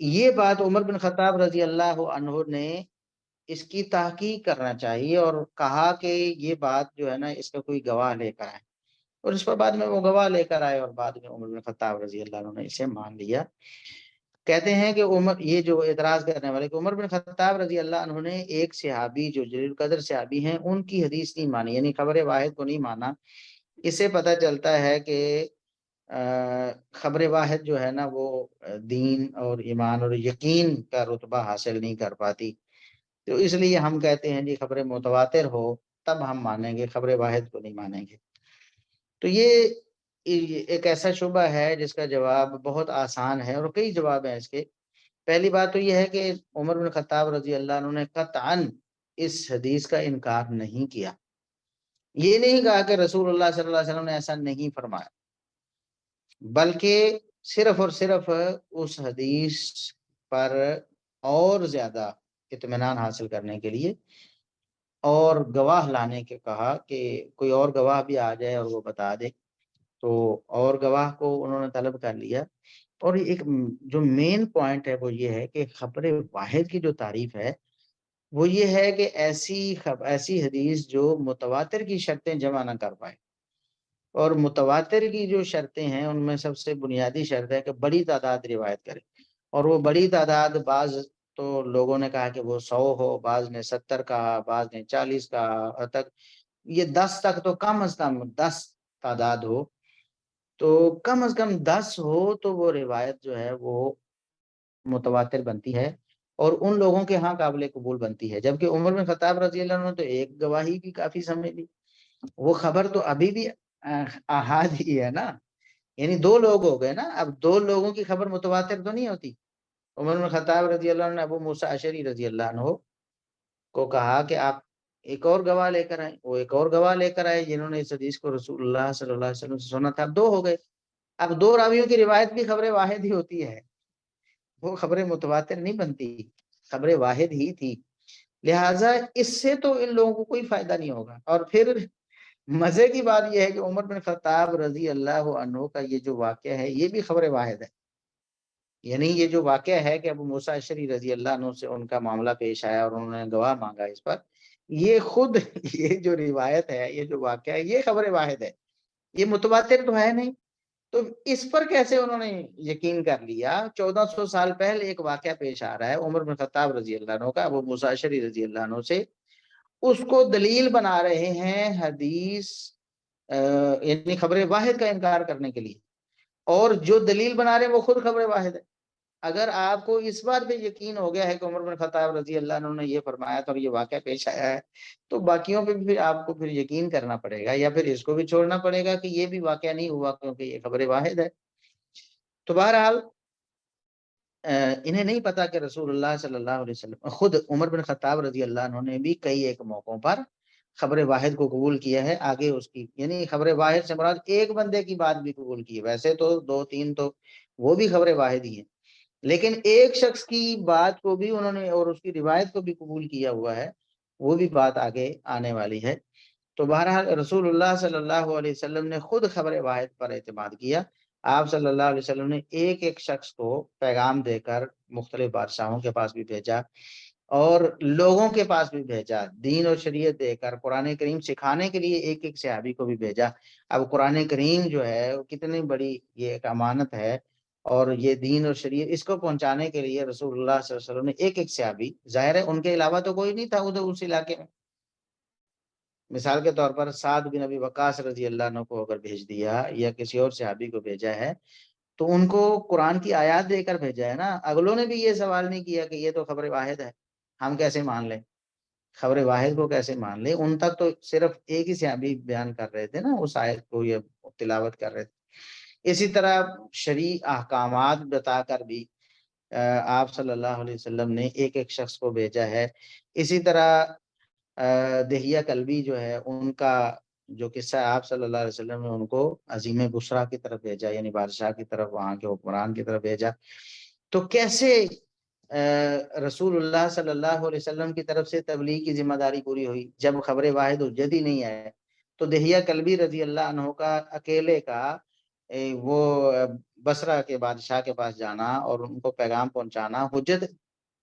یہ بات عمر بن خطاب رضی اللہ عنہ نے اس کی تحقیق کرنا چاہیے اور کہا کہ یہ بات جو ہے نا اس کا کوئی گواہ لے کر آئے، اور اس پر بعد میں وہ گواہ لے کر آئے اور بعد میں عمر بن خطاب رضی اللہ عنہ نے اسے مان لیا۔ کہتے ہیں کہ عمر، یہ جو اعتراض کرنے والے، کہ عمر بن خطاب رضی اللہ عنہ نے ایک صحابی جو جلیل القدر صحابی ہیں ان کی حدیث نہیں مانی، یعنی خبر واحد کو نہیں مانا۔ اس سے پتہ چلتا ہے کہ خبر واحد جو ہے نا وہ دین اور ایمان اور یقین کا رتبہ حاصل نہیں کر پاتی، تو اس لیے ہم کہتے ہیں جی خبر متواتر ہو تب ہم مانیں گے، خبر واحد کو نہیں مانیں گے۔ تو یہ ایک ایسا شبہ ہے جس کا جواب بہت آسان ہے، اور کئی جواب ہیں اس کے۔ پہلی بات تو یہ ہے کہ عمر بن خطاب رضی اللہ عنہ نے قطعاً اس حدیث کا انکار نہیں کیا، یہ نہیں کہا کہ رسول اللہ صلی اللہ علیہ وسلم نے ایسا نہیں فرمایا، بلکہ صرف اور صرف اس حدیث پر اور زیادہ اطمینان حاصل کرنے کے لیے اور گواہ لانے کے کہا کہ کوئی اور گواہ بھی آ جائے اور وہ بتا دے، تو اور گواہ کو انہوں نے طلب کر لیا۔ اور ایک جو مین پوائنٹ ہے وہ یہ ہے کہ خبر واحد کی جو تعریف ہے وہ یہ ہے کہ ایسی حدیث جو متواتر کی شرطیں جمع نہ کر پائے، اور متواتر کی جو شرطیں ہیں ان میں سب سے بنیادی شرط ہے کہ بڑی تعداد روایت کرے، اور وہ بڑی تعداد بعض تو لوگوں نے کہا کہ وہ 100 ہو، بعض نے 70 کہا، بعض نے 40 کہا، تک یہ 10 تک تو کم از کم 10 تعداد ہو، تو کم از کم 10 ہو تو وہ روایت جو ہے وہ متواتر بنتی ہے اور ان لوگوں کے ہاں قابل قبول بنتی ہے۔ جبکہ عمر بن خطاب رضی اللہ عنہ تو ایک گواہی بھی کافی سمجھ لی، وہ خبر تو ابھی بھی احاد ہی ہے نا، یعنی 2 لوگ ہو گئے نا، اب 2 لوگوں کی خبر متواتر تو نہیں ہوتی۔ عمر بن خطاب رضی اللہ عنہ نے ابو موسیٰ اشعری رضی اللہ عنہ کو کہا کہ آپ ایک اور گواہ لے کر آئے، وہ ایک اور گواہ لے کر آئے جنہوں نے اس حدیث کو رسول اللہ صلی اللہ علیہ وسلم سے سنا تھا، اب 2 ہو گئے۔ اب 2 راویوں کی روایت بھی خبر واحد ہی ہوتی ہے، وہ خبر متواتر نہیں بنتی، خبر واحد ہی تھی، لہٰذا اس سے تو ان لوگوں کو کوئی فائدہ نہیں ہوگا۔ اور پھر مزے کی بات یہ ہے کہ عمر بن خطاب رضی اللہ عنہ کا یہ جو واقعہ ہے یہ بھی خبر واحد ہے، یعنی یہ جو واقعہ ہے کہ ابو موسیٰ اشعری رضی اللہ عنہ سے ان کا معاملہ پیش آیا اور انہوں نے گواہ مانگا اس پر، یہ خود یہ جو روایت ہے، یہ جو واقعہ ہے، یہ خبر واحد ہے، یہ متواتر تو ہے نہیں، تو اس پر کیسے انہوں نے یقین کر لیا؟ 1400 سال پہلے ایک واقعہ پیش آ رہا ہے عمر بن خطاب رضی اللہ عنہ کا ابو موسیٰ اشعری رضی اللہ عنہ سے، اس کو دلیل بنا رہے ہیں حدیث یعنی خبر واحد کا انکار کرنے کے لیے، اور جو دلیل بنا رہے ہیں وہ خود خبر واحد ہے۔ اگر آپ کو اس بات پہ یقین ہو گیا ہے کہ عمر بن خطاب رضی اللہ عنہ نے یہ فرمایا تھا اور یہ واقعہ پیش آیا ہے، تو باقیوں پہ بھی آپ کو پھر یقین کرنا پڑے گا، یا پھر اس کو بھی چھوڑنا پڑے گا کہ یہ بھی واقعہ نہیں ہوا کیونکہ یہ خبر واحد ہے۔ تو بہرحال انہیں نہیں پتا کہ رسول اللہ صلی اللہ علیہ وسلم، خود عمر بن خطاب رضی اللہ عنہ نے بھی کئی ایک موقعوں پر خبر واحد کو قبول کیا ہے، آگے اس کی یعنی خبر واحد سے مراد ایک بندے کی بات بھی قبول کی ہے، ویسے تو 2 3 تو وہ بھی خبر واحد ہی ہے، لیکن ایک شخص کی بات کو بھی انہوں نے اور اس کی روایت کو بھی قبول کیا ہوا ہے، وہ بھی بات آگے آنے والی ہے۔ تو بہرحال رسول اللہ صلی اللہ علیہ وسلم نے خود خبر واحد پر اعتماد کیا، آپ صلی اللہ علیہ وسلم نے ایک ایک شخص کو پیغام دے کر مختلف بادشاہوں کے پاس بھی بھیجا اور لوگوں کے پاس بھی بھیجا، دین اور شریعت دے کر قرآن کریم سکھانے کے لیے ایک ایک صحابی کو بھی بھیجا۔ اب قرآن کریم جو ہے وہ کتنی بڑی یہ ایک امانت ہے، اور یہ دین اور شریعت اس کو پہنچانے کے لیے رسول اللہ صلی اللہ علیہ وسلم نے ایک ایک صحابی، ظاہر ہے ان کے علاوہ تو کوئی نہیں تھا ادھر اس علاقے میں، مثال کے طور پر سعد بن ابی وقاص رضی اللہ عنہ کو اگر بھیج دیا یا کسی اور صحابی کو بھیجا ہے تو ان کو قرآن کی آیات دے کر بھیجا ہے نا، اگلوں نے بھی یہ سوال نہیں کیا کہ یہ تو خبر واحد ہے، ہم کیسے مان لیں، خبر واحد کو کیسے مان لیں؟ ان تک تو صرف ایک ہی صحابی بیان کر رہے تھے نا اس آیت کو، یہ تلاوت کر رہے تھے۔ اسی طرح شرعی احکامات بتا کر بھی آپ صلی اللہ علیہ وسلم نے ایک ایک شخص کو بھیجا ہے۔ اسی طرح دہیہ کلبی جو ہے ان کا جو قصہ آپ صلی اللہ علیہ وسلم نے ان کو عظیم بصرہ کی طرف بھیجا، یعنی بادشاہ کی طرف، وہاں کے حکمران کی طرف بھیجا۔ تو کیسے رسول اللہ صلی اللہ علیہ وسلم کی طرف سے تبلیغ کی ذمہ داری پوری ہوئی جب خبر واحد حجت ہی نہیں ہے؟ تو دہیہ کلبی رضی اللہ عنہ کا اکیلے کا وہ بصرہ کے بادشاہ کے پاس جانا اور ان کو پیغام پہنچانا، حجت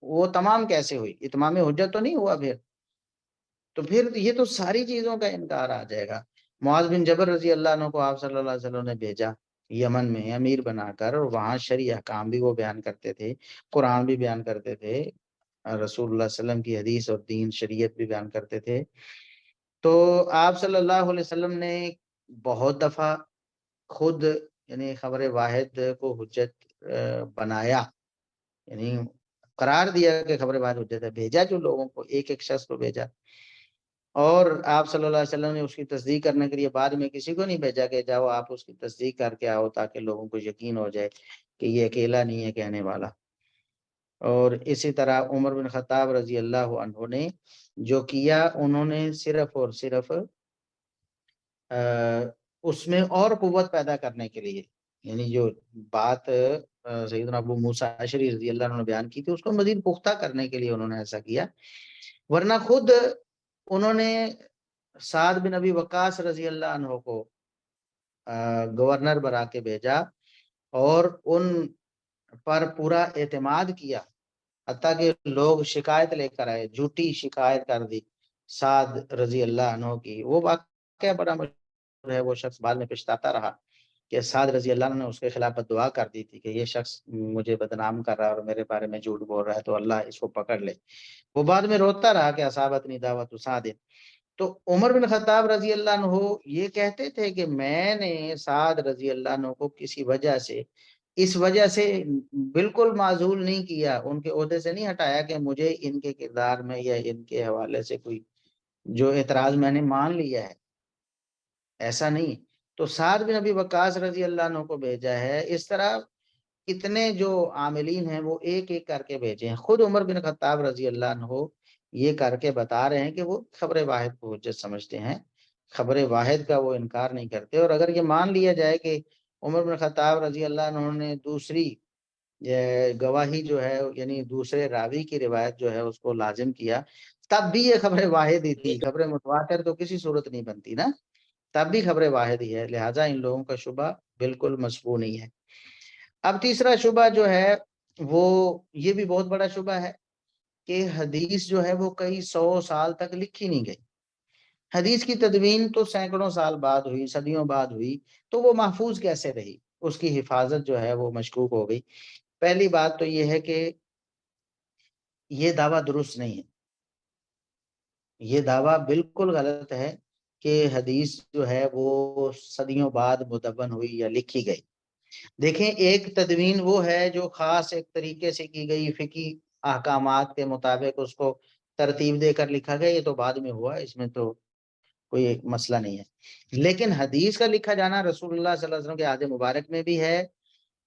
وہ تمام کیسے ہوئی؟ اتمام حجت تو نہیں ہوا پھر یہ تو ساری چیزوں کا انکار آ جائے گا۔ معاذ بن جبل رضی اللہ عنہ کو آپ صلی اللہ علیہ وسلم نے بھیجا یمن میں امیر بنا کر، اور وہاں شرعی احکام بھی وہ بیان کرتے تھے، قرآن بھی بیان کرتے تھے، رسول اللہ صلی اللہ علیہ وسلم کی حدیث اور دین شریعت بھی بیان کرتے تھے۔ تو آپ صلی اللہ علیہ وسلم نے بہت دفعہ خود یعنی خبر واحد کو حجت بنایا، یعنی قرار دیا کہ خبر واحد حجت ہے، بھیجا جو لوگوں کو، ایک ایک شخص کو بھیجا، اور آپ صلی اللہ علیہ وسلم نے اس کی تصدیق کرنے کے لیے بعد میں کسی کو نہیں بھیجا کہ جاؤ آپ اس کی تصدیق کر کے آؤ، تاکہ لوگوں کو یقین ہو جائے کہ یہ اکیلا نہیں ہے کہنے والا۔ اور اسی طرح عمر بن خطاب رضی اللہ عنہ نے جو کیا، انہوں نے صرف اور صرف اس میں اور قوت پیدا کرنے کے لیے، یعنی جو بات سیدنا ابو موسیٰ اشعری رضی اللہ عنہ نے بیان کی تھی، اس کو مزید پختہ کرنے کے لیے انہوں نے ایسا کیا، ورنہ خود انہوں نے سعد بن ابی وقاص رضی اللہ عنہ کو گورنر بنا کے بھیجا اور ان پر پورا اعتماد کیا، حتیٰ کہ لوگ شکایت لے کر آئے، جھوٹی شکایت کر دی سعد رضی اللہ عنہ کی۔ وہ واقعہ بڑا مشہور ہے، وہ شخص بعد میں پچھتاتا رہا کہ سعد رضی اللہ عنہ نے اس کے خلاف دعا کر دی تھی کہ یہ شخص مجھے بدنام کر رہا ہے اور میرے بارے میں جھوٹ بول رہا ہے، تو اللہ اس کو پکڑ لے۔ وہ بعد میں روتا رہا کہ اصابتنی دعوت سعد۔ تو عمر بن خطاب رضی اللہ عنہ یہ کہتے تھے کہ میں نے سعد رضی اللہ عنہ کو کسی وجہ سے، اس وجہ سے بالکل معزول نہیں کیا، ان کے عہدے سے نہیں ہٹایا کہ مجھے ان کے کردار میں یا ان کے حوالے سے کوئی جو اعتراض میں نے مان لیا ہے، ایسا نہیں۔ تو سعد بن ابی وقاص رضی اللہ عنہ کو بھیجا ہے، اس طرح اتنے جو عاملین ہیں وہ ایک ایک کر کے بھیجے ہیں۔ خود عمر بن خطاب رضی اللہ عنہ یہ کر کے بتا رہے ہیں کہ وہ خبر واحد کو حجت سمجھتے ہیں، خبر واحد کا وہ انکار نہیں کرتے۔ اور اگر یہ مان لیا جائے کہ عمر بن خطاب رضی اللہ عنہ نے دوسری گواہی جو ہے، یعنی دوسرے راوی کی روایت جو ہے اس کو لازم کیا، تب بھی یہ خبر واحد ہی تھی، خبر متواتر تو کسی صورت نہیں بنتی نا، تب بھی خبر واحد ہی ہے، لہٰذا ان لوگوں کا شبہ بالکل مشبوہ نہیں ہے۔ اب تیسرا شبہ جو ہے وہ یہ بھی بہت بڑا شبہ ہے کہ حدیث جو ہے وہ کئی 100 سال تک لکھی نہیں گئی۔ حدیث کی تدوین تو سینکڑوں سال بعد ہوئی، صدیوں بعد ہوئی، تو وہ محفوظ کیسے رہی؟ اس کی حفاظت جو ہے وہ مشکوک ہو گئی۔ پہلی بات تو یہ ہے کہ یہ دعویٰ درست نہیں ہے، یہ دعویٰ بالکل غلط ہے کہ حدیث جو ہے وہ صدیوں بعد مدون ہوئی یا لکھی گئی۔ دیکھیں، ایک تدوین وہ ہے جو خاص ایک طریقے سے کی گئی، فقہی احکامات کے مطابق اس کو ترتیب دے کر لکھا گیا، یہ تو بعد میں ہوا، اس میں تو کوئی مسئلہ نہیں ہے۔ لیکن حدیث کا لکھا جانا رسول اللہ صلی اللہ علیہ وسلم کے عہد مبارک میں بھی ہے،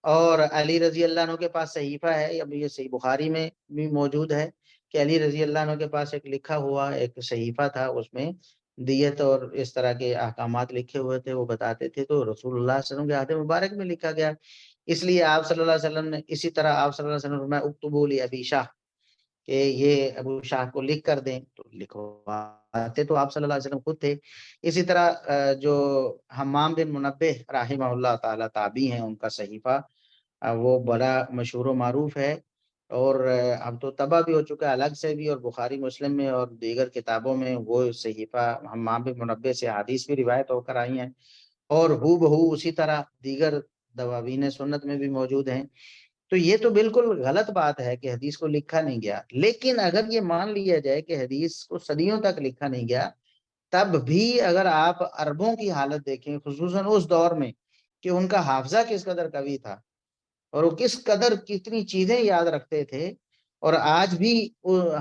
اور علی رضی اللہ عنہ کے پاس صحیفہ ہے، اب یہ صحیح بخاری میں بھی موجود ہے کہ علی رضی اللہ عنہ کے پاس ایک لکھا ہوا ایک صحیفہ تھا، اس میں دیت اور اس طرح کے احکامات لکھے ہوئے تھے، وہ بتاتے تھے، تو رسول اللہ صلی اللہ علیہ وسلم کے عہد مبارک میں لکھا گیا۔ اس لیے آپ صلی اللہ علیہ وسلم نے، اسی طرح آپ صلی اللہ علیہ وسلم نے فرمایا اکتبوا لابی شاہ، کہ یہ ابو شاہ کو لکھ کر دیں، تو لکھواتے تو آپ صلی اللہ علیہ وسلم خود تھے۔ اسی طرح جو حمام بن منبہ رحمہ اللہ تعالیٰ تابعی ہیں، ان کا صحیفہ وہ بڑا مشہور و معروف ہے، اور اب تو طبع بھی ہو چکا ہے الگ سے بھی، اور بخاری مسلم میں اور دیگر کتابوں میں وہ صحیفہ حمام بن منبہ سے حدیث بھی روایت ہو کر آئی ہیں، اور ہو بہو اسی طرح دیگر دواوین سنت میں بھی موجود ہیں۔ تو یہ تو بالکل غلط بات ہے کہ حدیث کو لکھا نہیں گیا، لیکن اگر یہ مان لیا جائے کہ حدیث کو صدیوں تک لکھا نہیں گیا، تب بھی اگر آپ عربوں کی حالت دیکھیں، خصوصاً اس دور میں، کہ ان کا حافظہ کس قدر قوی تھا اور وہ کس قدر کتنی چیزیں یاد رکھتے تھے، اور آج بھی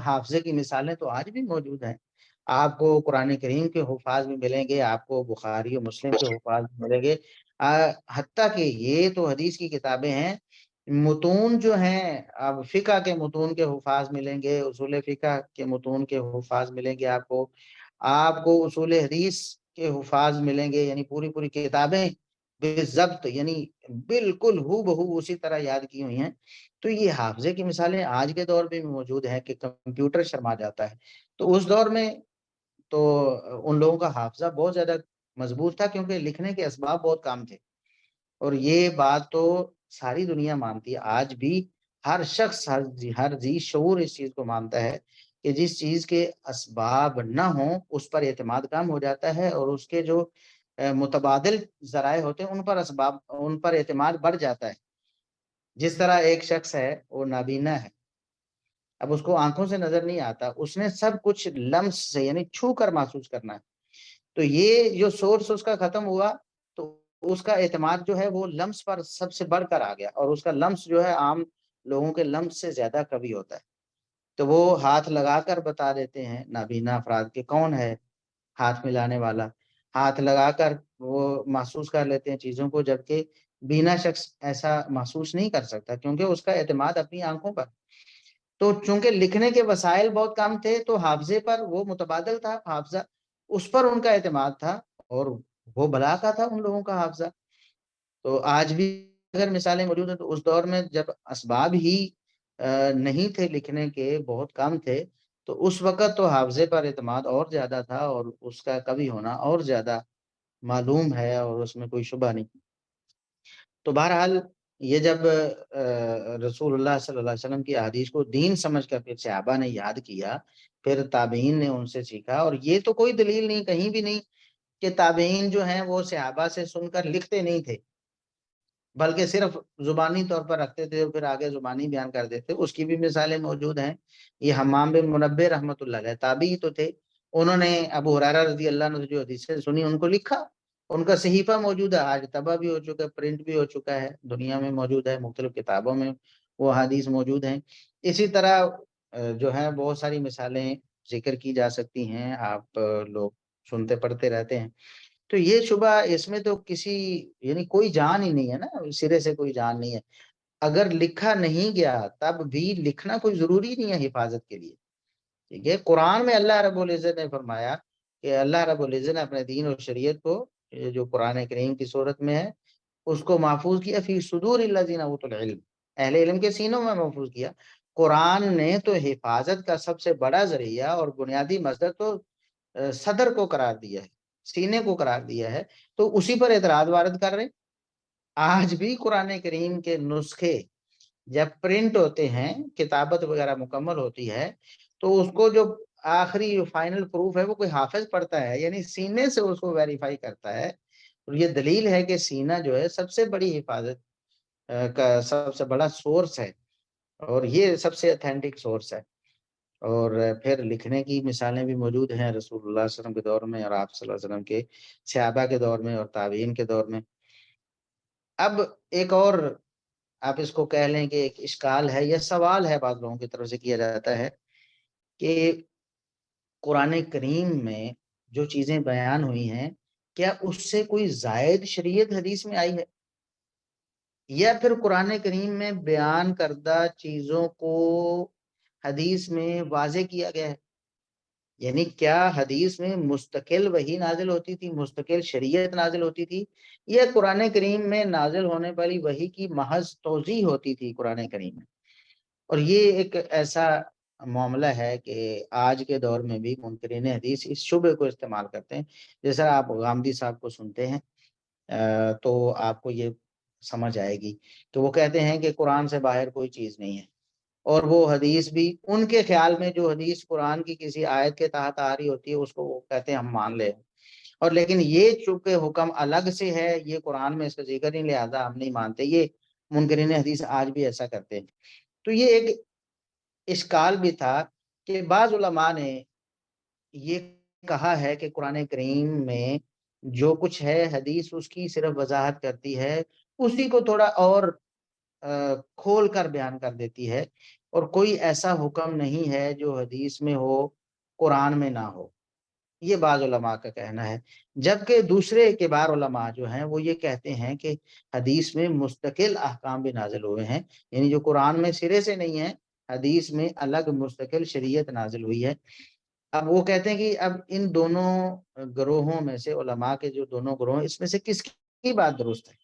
حافظے کی مثالیں تو آج بھی موجود ہیں۔ آپ کو قرآن کریم کے حفاظ بھی ملیں گے، آپ کو بخاری و مسلم کے حفاظ بھی ملیں گے، حتیٰ کہ یہ تو حدیث کی کتابیں ہیں، متون جو ہیں، اب فقہ کے متون کے حفاظ ملیں گے، اصول فقہ کے متون کے حفاظ ملیں گے، آپ کو اصول حدیث کے حفاظ ملیں گے، یعنی پوری پوری کتابیں بالضبط، یعنی بالکل ہو بہو اسی طرح یاد کی ہوئی ہیں۔ تو یہ حافظے کی مثالیں آج کے دور میں بھی موجود ہیں کہ کمپیوٹر شرما جاتا ہے، تو اس دور میں تو ان لوگوں کا حافظہ بہت زیادہ مضبوط تھا، کیونکہ لکھنے کے اسباب بہت کم تھے، اور یہ بات تو ساری دنیا مانتی ہے آج بھی، ہر شخص ہر ذی شعور اس چیز کو مانتا ہے کہ جس چیز کے اسباب نہ ہوں اس پر اعتماد کم ہو جاتا ہے، اور اس کے جو متبادل ذرائع ہوتے ہیں ان پر اعتماد بڑھ جاتا ہے۔ جس طرح ایک شخص ہے وہ نابینا ہے، اب اس کو آنکھوں سے نظر نہیں آتا، اس نے سب کچھ لمس سے یعنی چھو کر محسوس کرنا ہے، تو یہ جو سورس اس کا ختم ہوا تو اس کا اعتماد جو ہے وہ لمس پر سب سے بڑھ کر آ گیا، اور اس کا لمس جو ہے عام لوگوں کے لمس سے زیادہ قوی ہوتا ہے، تو وہ ہاتھ لگا کر بتا دیتے ہیں نابینا افراد کے کون ہے ہاتھ ملانے والا، ہاتھ لگا کر وہ محسوس کر لیتے ہیں چیزوں کو، جبکہ بینا شخص ایسا محسوس نہیں کر سکتا کیونکہ اس کا اعتماد اپنی آنکھوں پر۔ تو چونکہ لکھنے کے وسائل بہت کم تھے تو حافظے پر وہ متبادل تھا، حافظہ اس پر ان کا اعتماد تھا، اور وہ بلا کا تھا ان لوگوں کا حافظہ۔ تو آج بھی اگر مثالیں موجود ہیں تو اس دور میں جب اسباب ہی نہیں تھے لکھنے کے، بہت کم تھے، تو اس وقت تو حافظے پر اعتماد اور زیادہ تھا اور اس کا کبھی ہونا اور زیادہ معلوم ہے، اور اس میں کوئی شبہ نہیں۔ تو بہرحال یہ جب رسول اللہ صلی اللہ علیہ وسلم کی احادیث کو دین سمجھ کر پھر صحابہ نے یاد کیا، پھر تابعین نے ان سے سیکھا، اور یہ تو کوئی دلیل نہیں کہیں بھی نہیں کہ تابعین جو ہیں وہ صحابہ سے سن کر لکھتے نہیں تھے، بلکہ صرف زبانی طور پر رکھتے تھے اور پھر آگے زبانی بیان کر دیتے، اس کی بھی مثالیں موجود ہیں۔ یہ حمام بن منبہ رحمۃ اللہ علیہ تابعی تو تھے، انہوں نے ابو ہریرہ رضی اللہ عنہ سے جو حدیثیں سنی ان کو لکھا، ان کا صحیفہ موجود ہے، آج طبع بھی ہو چکا ہے، پرنٹ بھی ہو چکا ہے، دنیا میں موجود ہے، مختلف کتابوں میں وہ حدیث موجود ہیں۔ اسی طرح جو ہے بہت ساری مثالیں ذکر کی جا سکتی ہیں، آپ لوگ سنتے پڑھتے رہتے ہیں۔ تو یہ شبہ اس میں تو کسی یعنی کوئی جان ہی نہیں ہے نا، سرے سے کوئی جان نہیں ہے۔ اگر لکھا نہیں گیا تب بھی لکھنا کوئی ضروری نہیں ہے حفاظت کے لیے، ٹھیک ہے۔ قرآن میں اللہ رب العزت نے فرمایا کہ اللہ رب العزت نے اپنے دین اور شریعت کو، جو قرآن کریم کی صورت میں ہے، اس کو محفوظ کیا فی صدور الذین اوتوا العلم، اہل علم کے سینوں میں محفوظ کیا۔ قرآن نے تو حفاظت کا سب سے بڑا ذریعہ اور بنیادی مصدر تو صدر کو قرار دیا ہے، سینے کو قرار دیا ہے، تو اسی پر اعتراض وارد کر رہے ہیں۔ آج بھی قرآن کریم کے نسخے جب پرنٹ ہوتے ہیں، کتابت وغیرہ مکمل ہوتی ہے، تو اس کو جو آخری فائنل پروف ہے وہ کوئی حافظ پڑھتا ہے، یعنی سینے سے اس کو ویریفائی کرتا ہے، اور یہ دلیل ہے کہ سینہ جو ہے سب سے بڑی حفاظت کا سب سے بڑا سورس ہے، اور یہ سب سے اتھینٹک سورس ہے۔ اور پھر لکھنے کی مثالیں بھی موجود ہیں رسول اللہ صلی اللہ علیہ وسلم کے دور میں، اور آپ صلی اللہ علیہ وسلم کے صحابہ کے دور میں اور تابعین کے دور میں۔ اب ایک اور آپ اس کو کہہ لیں کہ ایک اشکال ہے یا سوال ہے، بعض لوگوں کی طرف سے کیا جاتا ہے کہ قرآن کریم میں جو چیزیں بیان ہوئی ہیں کیا اس سے کوئی زائد شریعت حدیث میں آئی ہے، یا پھر قرآن کریم میں بیان کردہ چیزوں کو حدیث میں واضح کیا گیا ہے؟ یعنی کیا حدیث میں مستقل وحی نازل ہوتی تھی، مستقل شریعت نازل ہوتی تھی، یا قرآن کریم میں نازل ہونے والی وحی کی محض توضیح ہوتی تھی قرآن کریم میں؟ اور یہ ایک ایسا معاملہ ہے کہ آج کے دور میں بھی منکرین حدیث اس شبہ کو استعمال کرتے ہیں۔ جیسا آپ غامدی صاحب کو سنتے ہیں تو آپ کو یہ سمجھ آئے گی کہ وہ کہتے ہیں کہ قرآن سے باہر کوئی چیز نہیں ہے، اور وہ حدیث بھی ان کے خیال میں جو حدیث قرآن کی کسی آیت کے تحت آ رہی ہوتی ہے اس کو وہ کہتے ہیں ہم مان لیں، اور لیکن یہ چونکہ حکم الگ سے ہے، یہ قرآن میں اس کا ذکر نہیں، لہذا ہم نہیں مانتے۔ یہ منکرین حدیث آج بھی ایسا کرتے ہیں۔ تو یہ ایک اشکال بھی تھا کہ بعض علماء نے یہ کہا ہے کہ قرآن کریم میں جو کچھ ہے حدیث اس کی صرف وضاحت کرتی ہے، اسی کو تھوڑا اور کھول کر بیان کر دیتی ہے، اور کوئی ایسا حکم نہیں ہے جو حدیث میں ہو قرآن میں نہ ہو، یہ بعض علماء کا کہنا ہے۔ جبکہ دوسرے کبار علماء جو ہیں وہ یہ کہتے ہیں کہ حدیث میں مستقل احکام بھی نازل ہوئے ہیں، یعنی جو قرآن میں سرے سے نہیں ہے، حدیث میں الگ مستقل شریعت نازل ہوئی ہے۔ اب وہ کہتے ہیں کہ اب ان دونوں گروہوں میں سے، علماء کے جو دونوں گروہ، اس میں سے کس کی بات درست ہے؟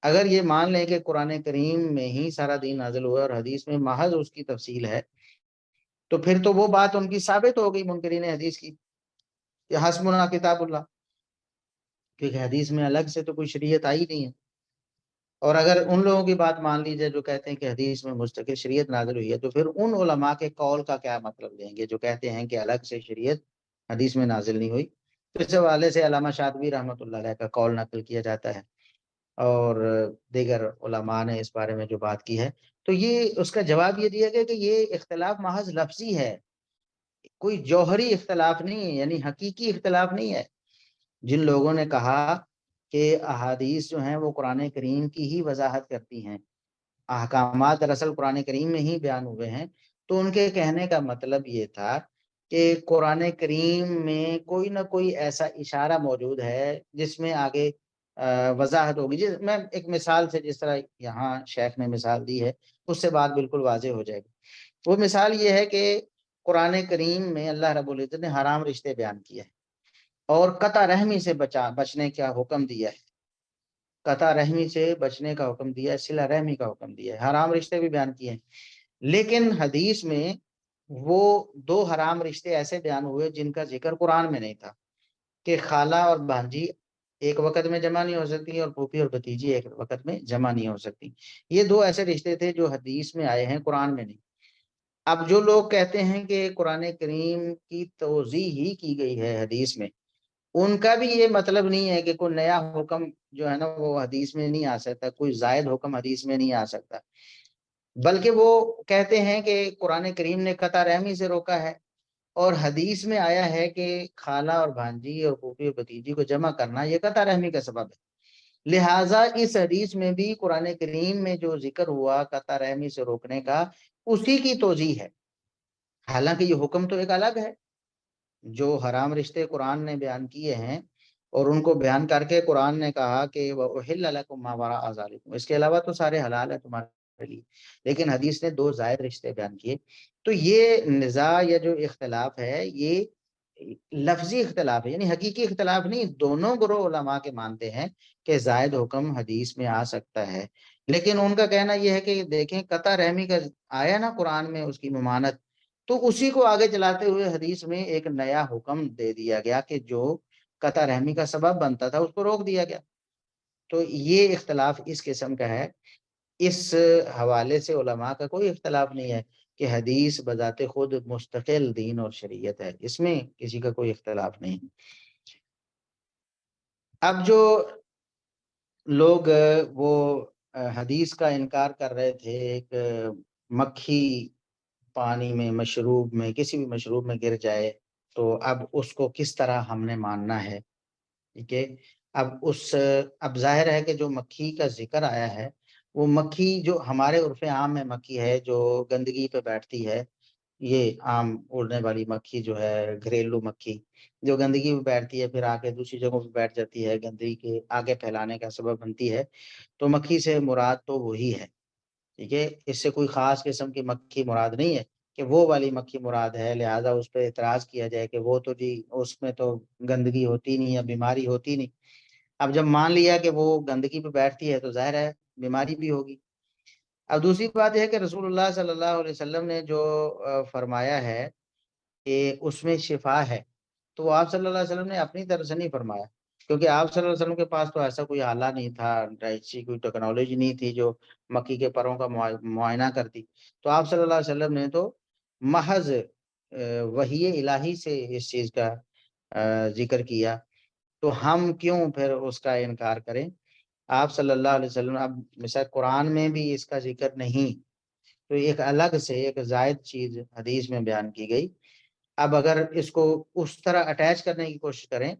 اگر یہ مان لیں کہ قرآن کریم میں ہی سارا دین نازل ہوا اور حدیث میں محض اس کی تفصیل ہے، تو پھر تو وہ بات ان کی ثابت ہو گئی منکرین حدیث کی کہ حسبنا کتاب اللہ، کیونکہ حدیث میں الگ سے تو کوئی شریعت آئی نہیں ہے۔ اور اگر ان لوگوں کی بات مان لی جائے جو کہتے ہیں کہ حدیث میں مستقل شریعت نازل ہوئی ہے، تو پھر ان علماء کے قول کا کیا مطلب لیں گے جو کہتے ہیں کہ الگ سے شریعت حدیث میں نازل نہیں ہوئی؟ تو اس حوالے سے علامہ شاطبی رحمۃ اللہ علیہ کا قول نقل کیا جاتا ہے، اور دیگر علماء نے اس بارے میں جو بات کی ہے، تو یہ اس کا جواب یہ دیا گیا کہ یہ اختلاف محض لفظی ہے، کوئی جوہری اختلاف نہیں ہے، یعنی حقیقی اختلاف نہیں ہے۔ جن لوگوں نے کہا کہ احادیث جو ہیں وہ قرآن کریم کی ہی وضاحت کرتی ہیں، احکامات دراصل قرآن کریم میں ہی بیان ہوئے ہیں، تو ان کے کہنے کا مطلب یہ تھا کہ قرآن کریم میں کوئی نہ کوئی ایسا اشارہ موجود ہے جس میں آگے وضاحت ہوگی۔ میں ایک مثال سے، جس طرح یہاں شیخ نے مثال دی ہے، اس سے بات بالکل واضح ہو جائے گی۔ وہ مثال یہ ہے کہ قرآن کریم میں اللہ رب العزت نے حرام رشتے بیان کیے ہیں اور قطع رحمی سے بچنے کا حکم دیا ہے، قطع رحمی سے بچنے کا حکم دیا ہے، صلہ رحمی کا حکم دیا ہے، حرام رشتے بھی بیان کیے ہیں۔ لیکن حدیث میں وہ دو حرام رشتے ایسے بیان ہوئے جن کا ذکر قرآن میں نہیں تھا، کہ خالہ اور بھانجی ایک وقت میں جمع نہیں ہو سکتی اور پھوپھی اور بھتیجی ایک وقت میں جمع نہیں ہو سکتی۔ یہ دو ایسے رشتے تھے جو حدیث میں آئے ہیں، قرآن میں نہیں۔ اب جو لوگ کہتے ہیں کہ قرآن کریم کی توضیح ہی کی گئی ہے حدیث میں، ان کا بھی یہ مطلب نہیں ہے کہ کوئی نیا حکم جو ہے نا وہ حدیث میں نہیں آ سکتا، کوئی زائد حکم حدیث میں نہیں آ سکتا، بلکہ وہ کہتے ہیں کہ قرآن کریم نے قطع رحمی سے روکا ہے، اور حدیث میں آیا ہے کہ خالہ اور بھانجی اور پھوپھی اور بھتیجی کو جمع کرنا یہ قطع رحمی کا سبب ہے، لہٰذا اس حدیث میں بھی قرآن کریم میں جو ذکر ہوا قطع رحمی سے روکنے کا، اسی کی توضیح ہے۔ حالانکہ یہ حکم تو ایک الگ ہے، جو حرام رشتے قرآن نے بیان کیے ہیں اور ان کو بیان کر کے قرآن نے کہا کہ وَأُحِلَّ لَكُم مَّا وَرَاءَ ذَلِكُمْ، اس کے علاوہ تو سارے حلال ہے تمہارے لیے، لیکن حدیث نے دو زائد رشتے بیان کیے۔ تو یہ نزاع یا جو اختلاف ہے یہ لفظی اختلاف ہے، یعنی حقیقی اختلاف نہیں۔ دونوں گروہ علماء کے مانتے ہیں کہ زائد حکم حدیث میں آ سکتا ہے، لیکن ان کا کہنا یہ ہے کہ دیکھیں قطع رحمی کا آیا نا قرآن میں اس کی ممانت، تو اسی کو آگے چلاتے ہوئے حدیث میں ایک نیا حکم دے دیا گیا کہ جو قطع رحمی کا سبب بنتا تھا اس کو روک دیا گیا۔ تو یہ اختلاف اس قسم کا ہے۔ اس حوالے سے علماء کا کوئی اختلاف نہیں ہے کہ حدیث بذات خود مستقل دین اور شریعت ہے، اس میں کسی کا کوئی اختلاف نہیں۔ اب جو لوگ وہ حدیث کا انکار کر رہے تھے، ایک مکھی پانی میں، مشروب میں، کسی بھی مشروب میں گر جائے تو اب اس کو کس طرح ہم نے ماننا ہے، ٹھیک ہے؟ اب ظاہر ہے کہ جو مکھی کا ذکر آیا ہے وہ مکھی جو ہمارے عرف عام میں مکھی ہے جو گندگی پہ بیٹھتی ہے، یہ عام اڑنے والی مکھی جو ہے، گھریلو مکھی جو گندگی پہ بیٹھتی ہے پھر آ کے دوسری جگہوں پہ بیٹھ جاتی ہے، گندگی کے آگے پھیلانے کا سبب بنتی ہے، تو مکھی سے مراد تو وہی ہے، ٹھیک ہے؟ اس سے کوئی خاص قسم کی مکھی مراد نہیں ہے کہ وہ والی مکھی مراد ہے، لہٰذا اس پہ اعتراض کیا جائے کہ وہ تو جی اس میں تو گندگی ہوتی نہیں یا بیماری ہوتی نہیں۔ اب جب مان لیا کہ وہ گندگی پہ بیٹھتی ہے تو ظاہر ہے بیماری بھی ہوگی۔ اب دوسری بات یہ ہے کہ رسول اللہ صلی اللہ علیہ وسلم نے جو فرمایا ہے کہ اس میں شفا ہے، تو وہ آپ صلی اللہ علیہ وسلم نے اپنی طرف سے نہیں فرمایا، کیونکہ آپ صلی اللہ علیہ وسلم کے پاس تو ایسا کوئی آلہ نہیں تھا، ایسی کوئی ٹیکنالوجی نہیں تھی جو مکھی کے پروں کا معائنہ کرتی۔ تو آپ صلی اللہ علیہ وسلم نے تو محض وحی الہی سے اس چیز کا ذکر کیا، تو ہم کیوں پھر اس کا انکار کریں؟ آپ صلی اللہ علیہ وسلم، اب مثلا قرآن میں بھی اس کا ذکر نہیں، تو ایک الگ سے ایک زائد چیز حدیث میں بیان کی گئی۔ اب اگر اس کو اس طرح اٹیچ کرنے کی کوشش کریں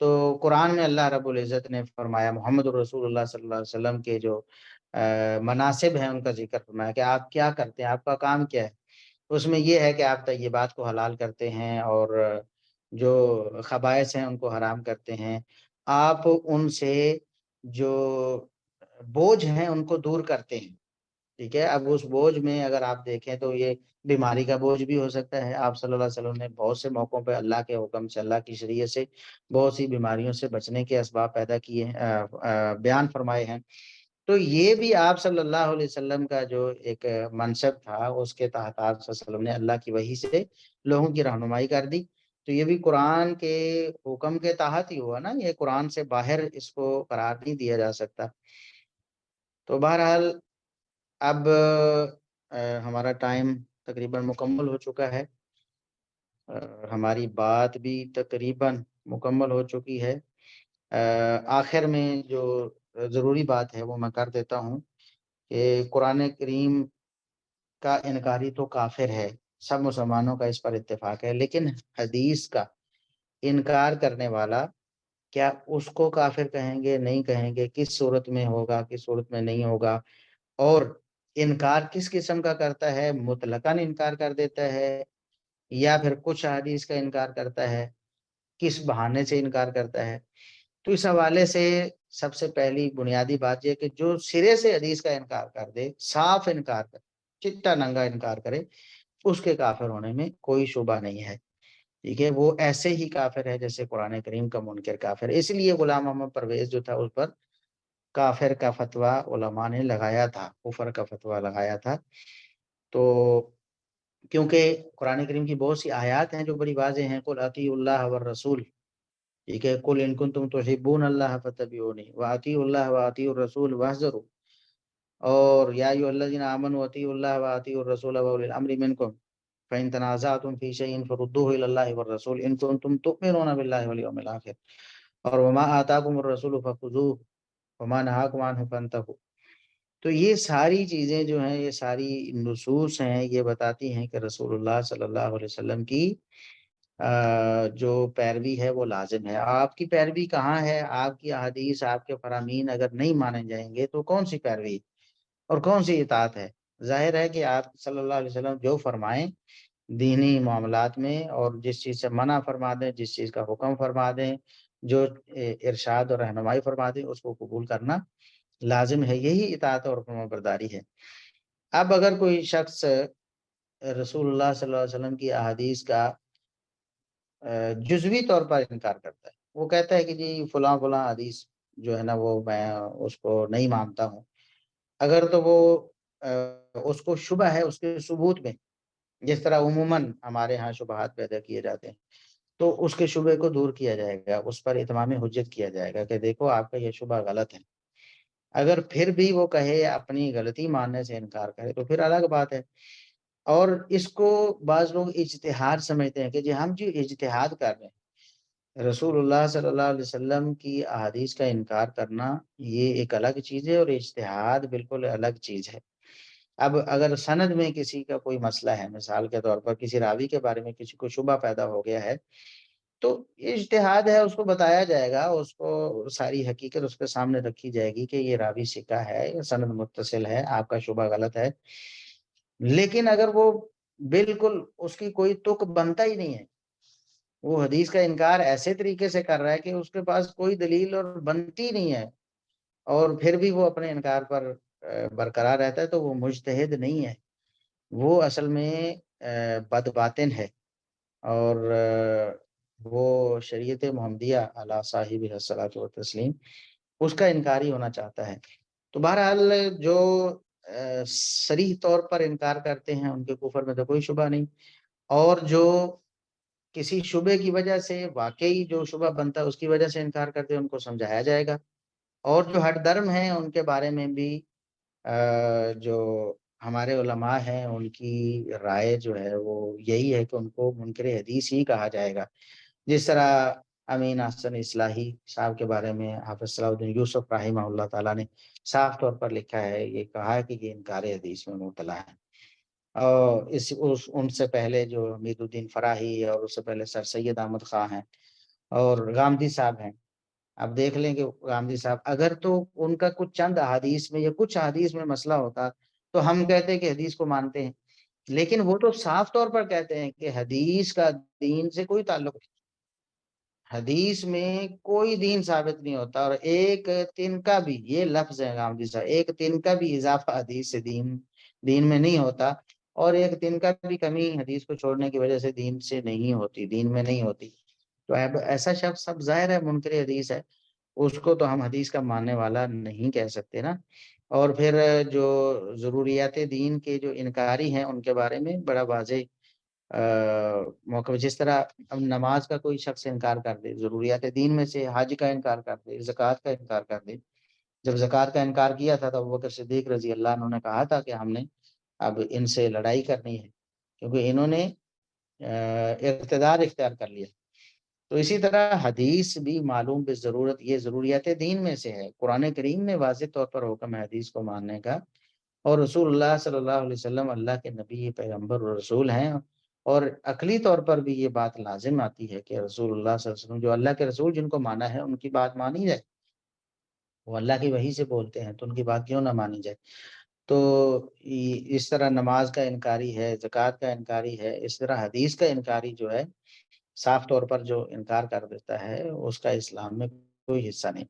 تو قرآن میں اللہ رب العزت نے فرمایا، محمد رسول اللہ صلی اللہ علیہ وسلم کے جو مناسب ہیں ان کا ذکر فرمایا کہ آپ کیا کرتے ہیں، آپ کا کام کیا ہے۔ اس میں یہ ہے کہ آپ طیبات کو حلال کرتے ہیں اور جو خبائث ہیں ان کو حرام کرتے ہیں، آپ ان سے جو بوجھ ہیں ان کو دور کرتے ہیں، ٹھیک ہے؟ اب اس بوجھ میں اگر آپ دیکھیں تو یہ بیماری کا بوجھ بھی ہو سکتا ہے۔ آپ صلی اللہ علیہ وسلم نے بہت سے موقعوں پہ اللہ کے حکم سے، اللہ کی شریعت سے بہت سی بیماریوں سے بچنے کے اسباب پیدا کیے ہیں، بیان فرمائے ہیں۔ تو یہ بھی آپ صلی اللہ علیہ وسلم کا جو ایک منصب تھا اس کے تحت آپ صلی اللہ علیہ وسلم نے اللہ کی وحی سے لوگوں کی رہنمائی کر دی، تو یہ بھی قرآن کے حکم کے تحت ہی ہوا نا، یہ قرآن سے باہر اس کو قرار نہیں دیا جا سکتا۔ تو بہرحال اب ہمارا ٹائم تقریباً مکمل ہو چکا ہے، ہماری بات بھی تقریباً مکمل ہو چکی ہے۔ آخر میں جو ضروری بات ہے وہ میں کر دیتا ہوں کہ قرآن کریم کا انکاری تو کافر ہے، سب مسلمانوں کا اس پر اتفاق ہے، لیکن حدیث کا انکار کرنے والا کیا اس کو کافر کہیں گے، نہیں کہیں گے، کس صورت میں ہوگا، کس صورت میں نہیں ہوگا، اور انکار کس قسم کا کرتا ہے، مطلقاً انکار کر دیتا ہے یا پھر کچھ حدیث کا انکار کرتا ہے، کس بہانے سے انکار کرتا ہے۔ تو اس حوالے سے سب سے پہلی بنیادی بات یہ کہ جو سرے سے حدیث کا انکار کر دے، صاف انکار کرے، چٹا ننگا انکار کرے، اس کے کافر ہونے میں کوئی شبہ نہیں ہے، ٹھیک ہے، وہ ایسے ہی کافر ہے جیسے قرآن کریم کا منکر کافر ہے۔ اس لیے غلام محمد پرویز جو تھا اس پر کافر کا فتویٰ علماء نے لگایا تھا، کفر کا فتویٰ لگایا تھا۔ تو کیونکہ قرآن کریم کی بہت سی آیات ہیں جو بڑی واضح ہیں، قل اطیعوا اللہ والرسول، ٹھیک ہے، قل ان کنتم تحبون اللہ فتبعونی واطیعوا اللہ واطیعوا الرسول واحذروا، اور یا ایھا الذین آمنوا اطیعوا اللہ واطیعوا الرسول واولی الامر منکم فإن تنازعتم في شيء فردوه إلى الله والرسول إن كنتم تؤمنون بالله واليوم الآخر اور وما آتاكم الرسول فخذوه وما نهاكم عنه فانتهوا۔ تو یہ ساری چیزیں جو ہیں، یہ ساری نصوص ہیں، یہ بتاتی ہیں کہ رسول اللہ صلی اللہ علیہ وسلم کی جو پیروی ہے وہ لازم ہے۔ آپ کی پیروی کہاں ہے؟ آپ کی احادیث، آپ کے فرامین اگر نہیں مانے جائیں گے تو کون سی پیروی اور کون سی اطاعت ہے؟ ظاہر ہے کہ آپ صلی اللہ علیہ وسلم جو فرمائیں دینی معاملات میں، اور جس چیز سے منع فرما دیں، جس چیز کا حکم فرما دیں، جو ارشاد اور رہنمائی فرما دیں، اس کو قبول کرنا لازم ہے، یہی اطاعت اور فرما برداری ہے۔ اب اگر کوئی شخص رسول اللہ صلی اللہ علیہ وسلم کی احادیث کا جزوی طور پر انکار کرتا ہے، وہ کہتا ہے کہ جی فلاں فلاں حدیث جو ہے نا وہ میں اس کو نہیں مانتا ہوں، اگر تو وہ اس کو شبہ ہے اس کے ثبوت میں، جس طرح عموماً ہمارے ہاں شبہات پیدا کیے جاتے ہیں، تو اس کے شبہ کو دور کیا جائے گا، اس پر اتمام حجت کیا جائے گا کہ دیکھو آپ کا یہ شبہ غلط ہے۔ اگر پھر بھی وہ کہے، اپنی غلطی ماننے سے انکار کرے، تو پھر الگ بات ہے۔ اور اس کو بعض لوگ اجتہاد سمجھتے ہیں کہ جی ہم جو اجتہاد کر رہے ہیں، رسول اللہ صلی اللہ علیہ وسلم کی احادیث کا انکار کرنا یہ ایک الگ چیز ہے، اور اجتہاد بالکل الگ چیز ہے۔ اب اگر سند میں کسی کا کوئی مسئلہ ہے، مثال کے طور پر کسی راوی کے بارے میں کسی کو شبہ پیدا ہو گیا ہے، تو اجتہاد ہے، اس کو بتایا جائے گا، اس کو ساری حقیقت اس کے سامنے رکھی جائے گی کہ یہ راوی ثقہ ہے، یہ سند متصل ہے، آپ کا شبہ غلط ہے۔ لیکن اگر وہ بالکل اس کی کوئی تک بنتا ہی نہیں ہے، وہ حدیث کا انکار ایسے طریقے سے کر رہا ہے کہ اس کے پاس کوئی دلیل اور بنتی نہیں ہے، اور پھر بھی وہ اپنے انکار پر برقرار رہتا ہے، تو وہ مجتہد نہیں ہے، وہ اصل میں بد باطن ہے، اور وہ شریعت محمدیہ علی صاحب الصلاۃ والتسلیم اس کا انکاری ہونا چاہتا ہے۔ تو بہرحال جو صریح طور پر انکار کرتے ہیں ان کے کفر میں تو کوئی شبہ نہیں، اور جو کسی شبے کی وجہ سے، واقعی جو شبہ بنتا ہے اس کی وجہ سے انکار کرتے ہیں، ان کو سمجھایا جائے گا۔ اور جو ہٹ درم ہیں ان کے بارے میں بھی جو ہمارے علماء ہیں ان کی رائے جو ہے وہ یہی ہے کہ ان کو منکر حدیث ہی کہا جائے گا۔ جس طرح امین احسن اصلاحی صاحب کے بارے میں حافظ صلاح الدین یوسف رحمہ اللہ تعالیٰ نے صاف طور پر لکھا ہے، یہ کہا ہے کہ یہ انکار حدیث میں مبتلا ہے۔ اور ان سے پہلے جو امید الدین فراہی، اور اس سے پہلے سر سید احمد خاں ہیں، اور غامدی صاحب ہیں۔ اب دیکھ لیں کہ غامدی صاحب اگر تو ان کا کچھ چند احادیث میں یا کچھ احادیث میں مسئلہ ہوتا تو ہم کہتے ہیں کہ حدیث کو مانتے ہیں، لیکن وہ تو صاف طور پر کہتے ہیں کہ حدیث کا دین سے کوئی تعلق نہیں، حدیث میں کوئی دین ثابت نہیں ہوتا، اور ایک تن کا بھی، یہ لفظ ہے غامدی صاحب، ایک تن کا بھی اضافہ حدیث سے دین میں نہیں ہوتا، اور ایک دن کا بھی کمی حدیث کو چھوڑنے کی وجہ سے دین سے نہیں ہوتی، دین میں نہیں ہوتی۔ تو اب ایسا شخص سب ظاہر ہے منکر حدیث ہے، اس کو تو ہم حدیث کا ماننے والا نہیں کہہ سکتے نا۔ اور پھر جو ضروریات دین کے جو انکاری ہیں ان کے بارے میں بڑا واضح موقع، جس طرح اب نماز کا کوئی شخص انکار کر دے، ضروریات دین میں سے حج کا انکار کر دے، زکوٰۃ کا انکار کر دے، جب زکوٰۃ کا انکار کیا تھا تو ابوبکر صدیق رضی اللہ عنہ نے کہا تھا کہ ہم نے اب ان سے لڑائی کرنی ہے، کیونکہ انہوں نے اقتدار اختیار کر لیا۔ تو اسی طرح حدیث بھی معلوم بالضرورت یہ ضروریات دین میں سے ہے۔ قرآن کریم میں واضح طور پر حکم ہے حدیث کو ماننے کا، اور رسول اللہ صلی اللہ علیہ وسلم اللہ کے نبی، پیغمبر اور رسول ہیں، اور عقلی طور پر بھی یہ بات لازم آتی ہے کہ رسول اللہ صلی اللہ علیہ وسلم جو اللہ کے رسول جن کو مانا ہے ان کی بات مانی جائے۔ وہ اللہ کی وحی سے بولتے ہیں تو ان کی بات کیوں نہ مانی جائے۔ تو اس طرح نماز کا انکاری ہے، زکوٰۃ کا انکاری ہے، اس طرح حدیث کا انکاری جو ہے صاف طور پر جو انکار کر دیتا ہے اس کا اسلام میں کوئی حصہ نہیں،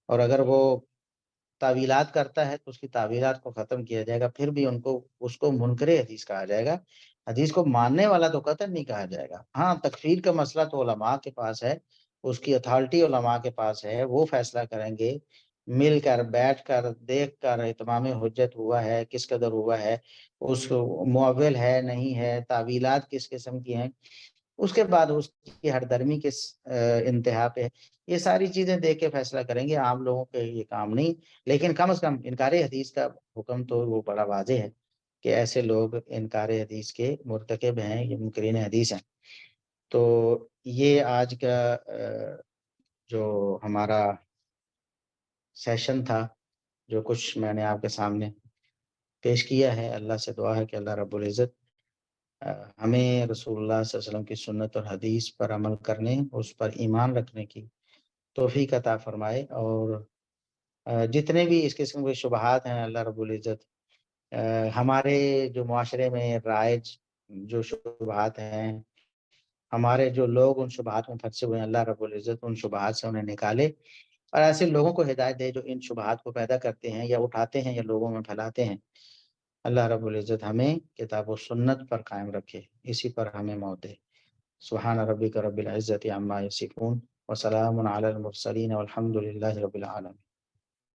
اور اگر وہ تعویلات کرتا ہے تو اس کی تعویلات کو ختم کیا جائے گا، پھر بھی اس کو منکر حدیث کہا جائے گا، حدیث کو ماننے والا تو قطعاً نہیں کہا جائے گا۔ ہاں، تکفیر کا مسئلہ تو علماء کے پاس ہے، اس کی اتھارٹی علماء کے پاس ہے، وہ فیصلہ کریں گے، مل کر بیٹھ کر دیکھ کر اتمام حجت ہوا ہے کس قدر ہوا ہے، اس معول ہے نہیں ہے، تعویلات کس قسم کی ہیں، اس کے بعد اس کی ہر درمی کس انتہا پہ، یہ ساری چیزیں دیکھ کے فیصلہ کریں گے، عام لوگوں کے یہ کام نہیں۔ لیکن کم از کم انکار حدیث کا حکم تو وہ بڑا واضح ہے کہ ایسے لوگ انکار حدیث کے مرتکب ہیں، یہ منکرین حدیث ہیں۔ تو یہ آج کا جو ہمارا سیشن تھا، جو کچھ میں نے آپ کے سامنے پیش کیا ہے، اللہ سے دعا ہے کہ اللہ رب العزت ہمیں رسول اللہ صلی اللہ علیہ وسلم کی سنت اور حدیث پر عمل کرنے، اس پر ایمان رکھنے کی توفیق عطا فرمائے، اور جتنے بھی اس قسم کے شبہات ہیں اللہ رب العزت ہمارے جو معاشرے میں رائج جو شبہات ہیں، ہمارے جو لوگ ان شبہات میں پھنسے ہوئے ہیں، اللہ رب العزت ان شبہات سے انہیں نکالے، اور ایسے لوگوں کو ہدایت دے جو ان شبہات کو پیدا کرتے ہیں یا اٹھاتے ہیں یا لوگوں میں پھیلاتے ہیں۔ اللہ رب العزت ہمیں کتاب و سنت پر قائم رکھے، اسی پر ہمیں موت دے۔ سبحان ربک رب العزت عما یصفون وسلام علی المرسلین والحمد للہ رب العالمین۔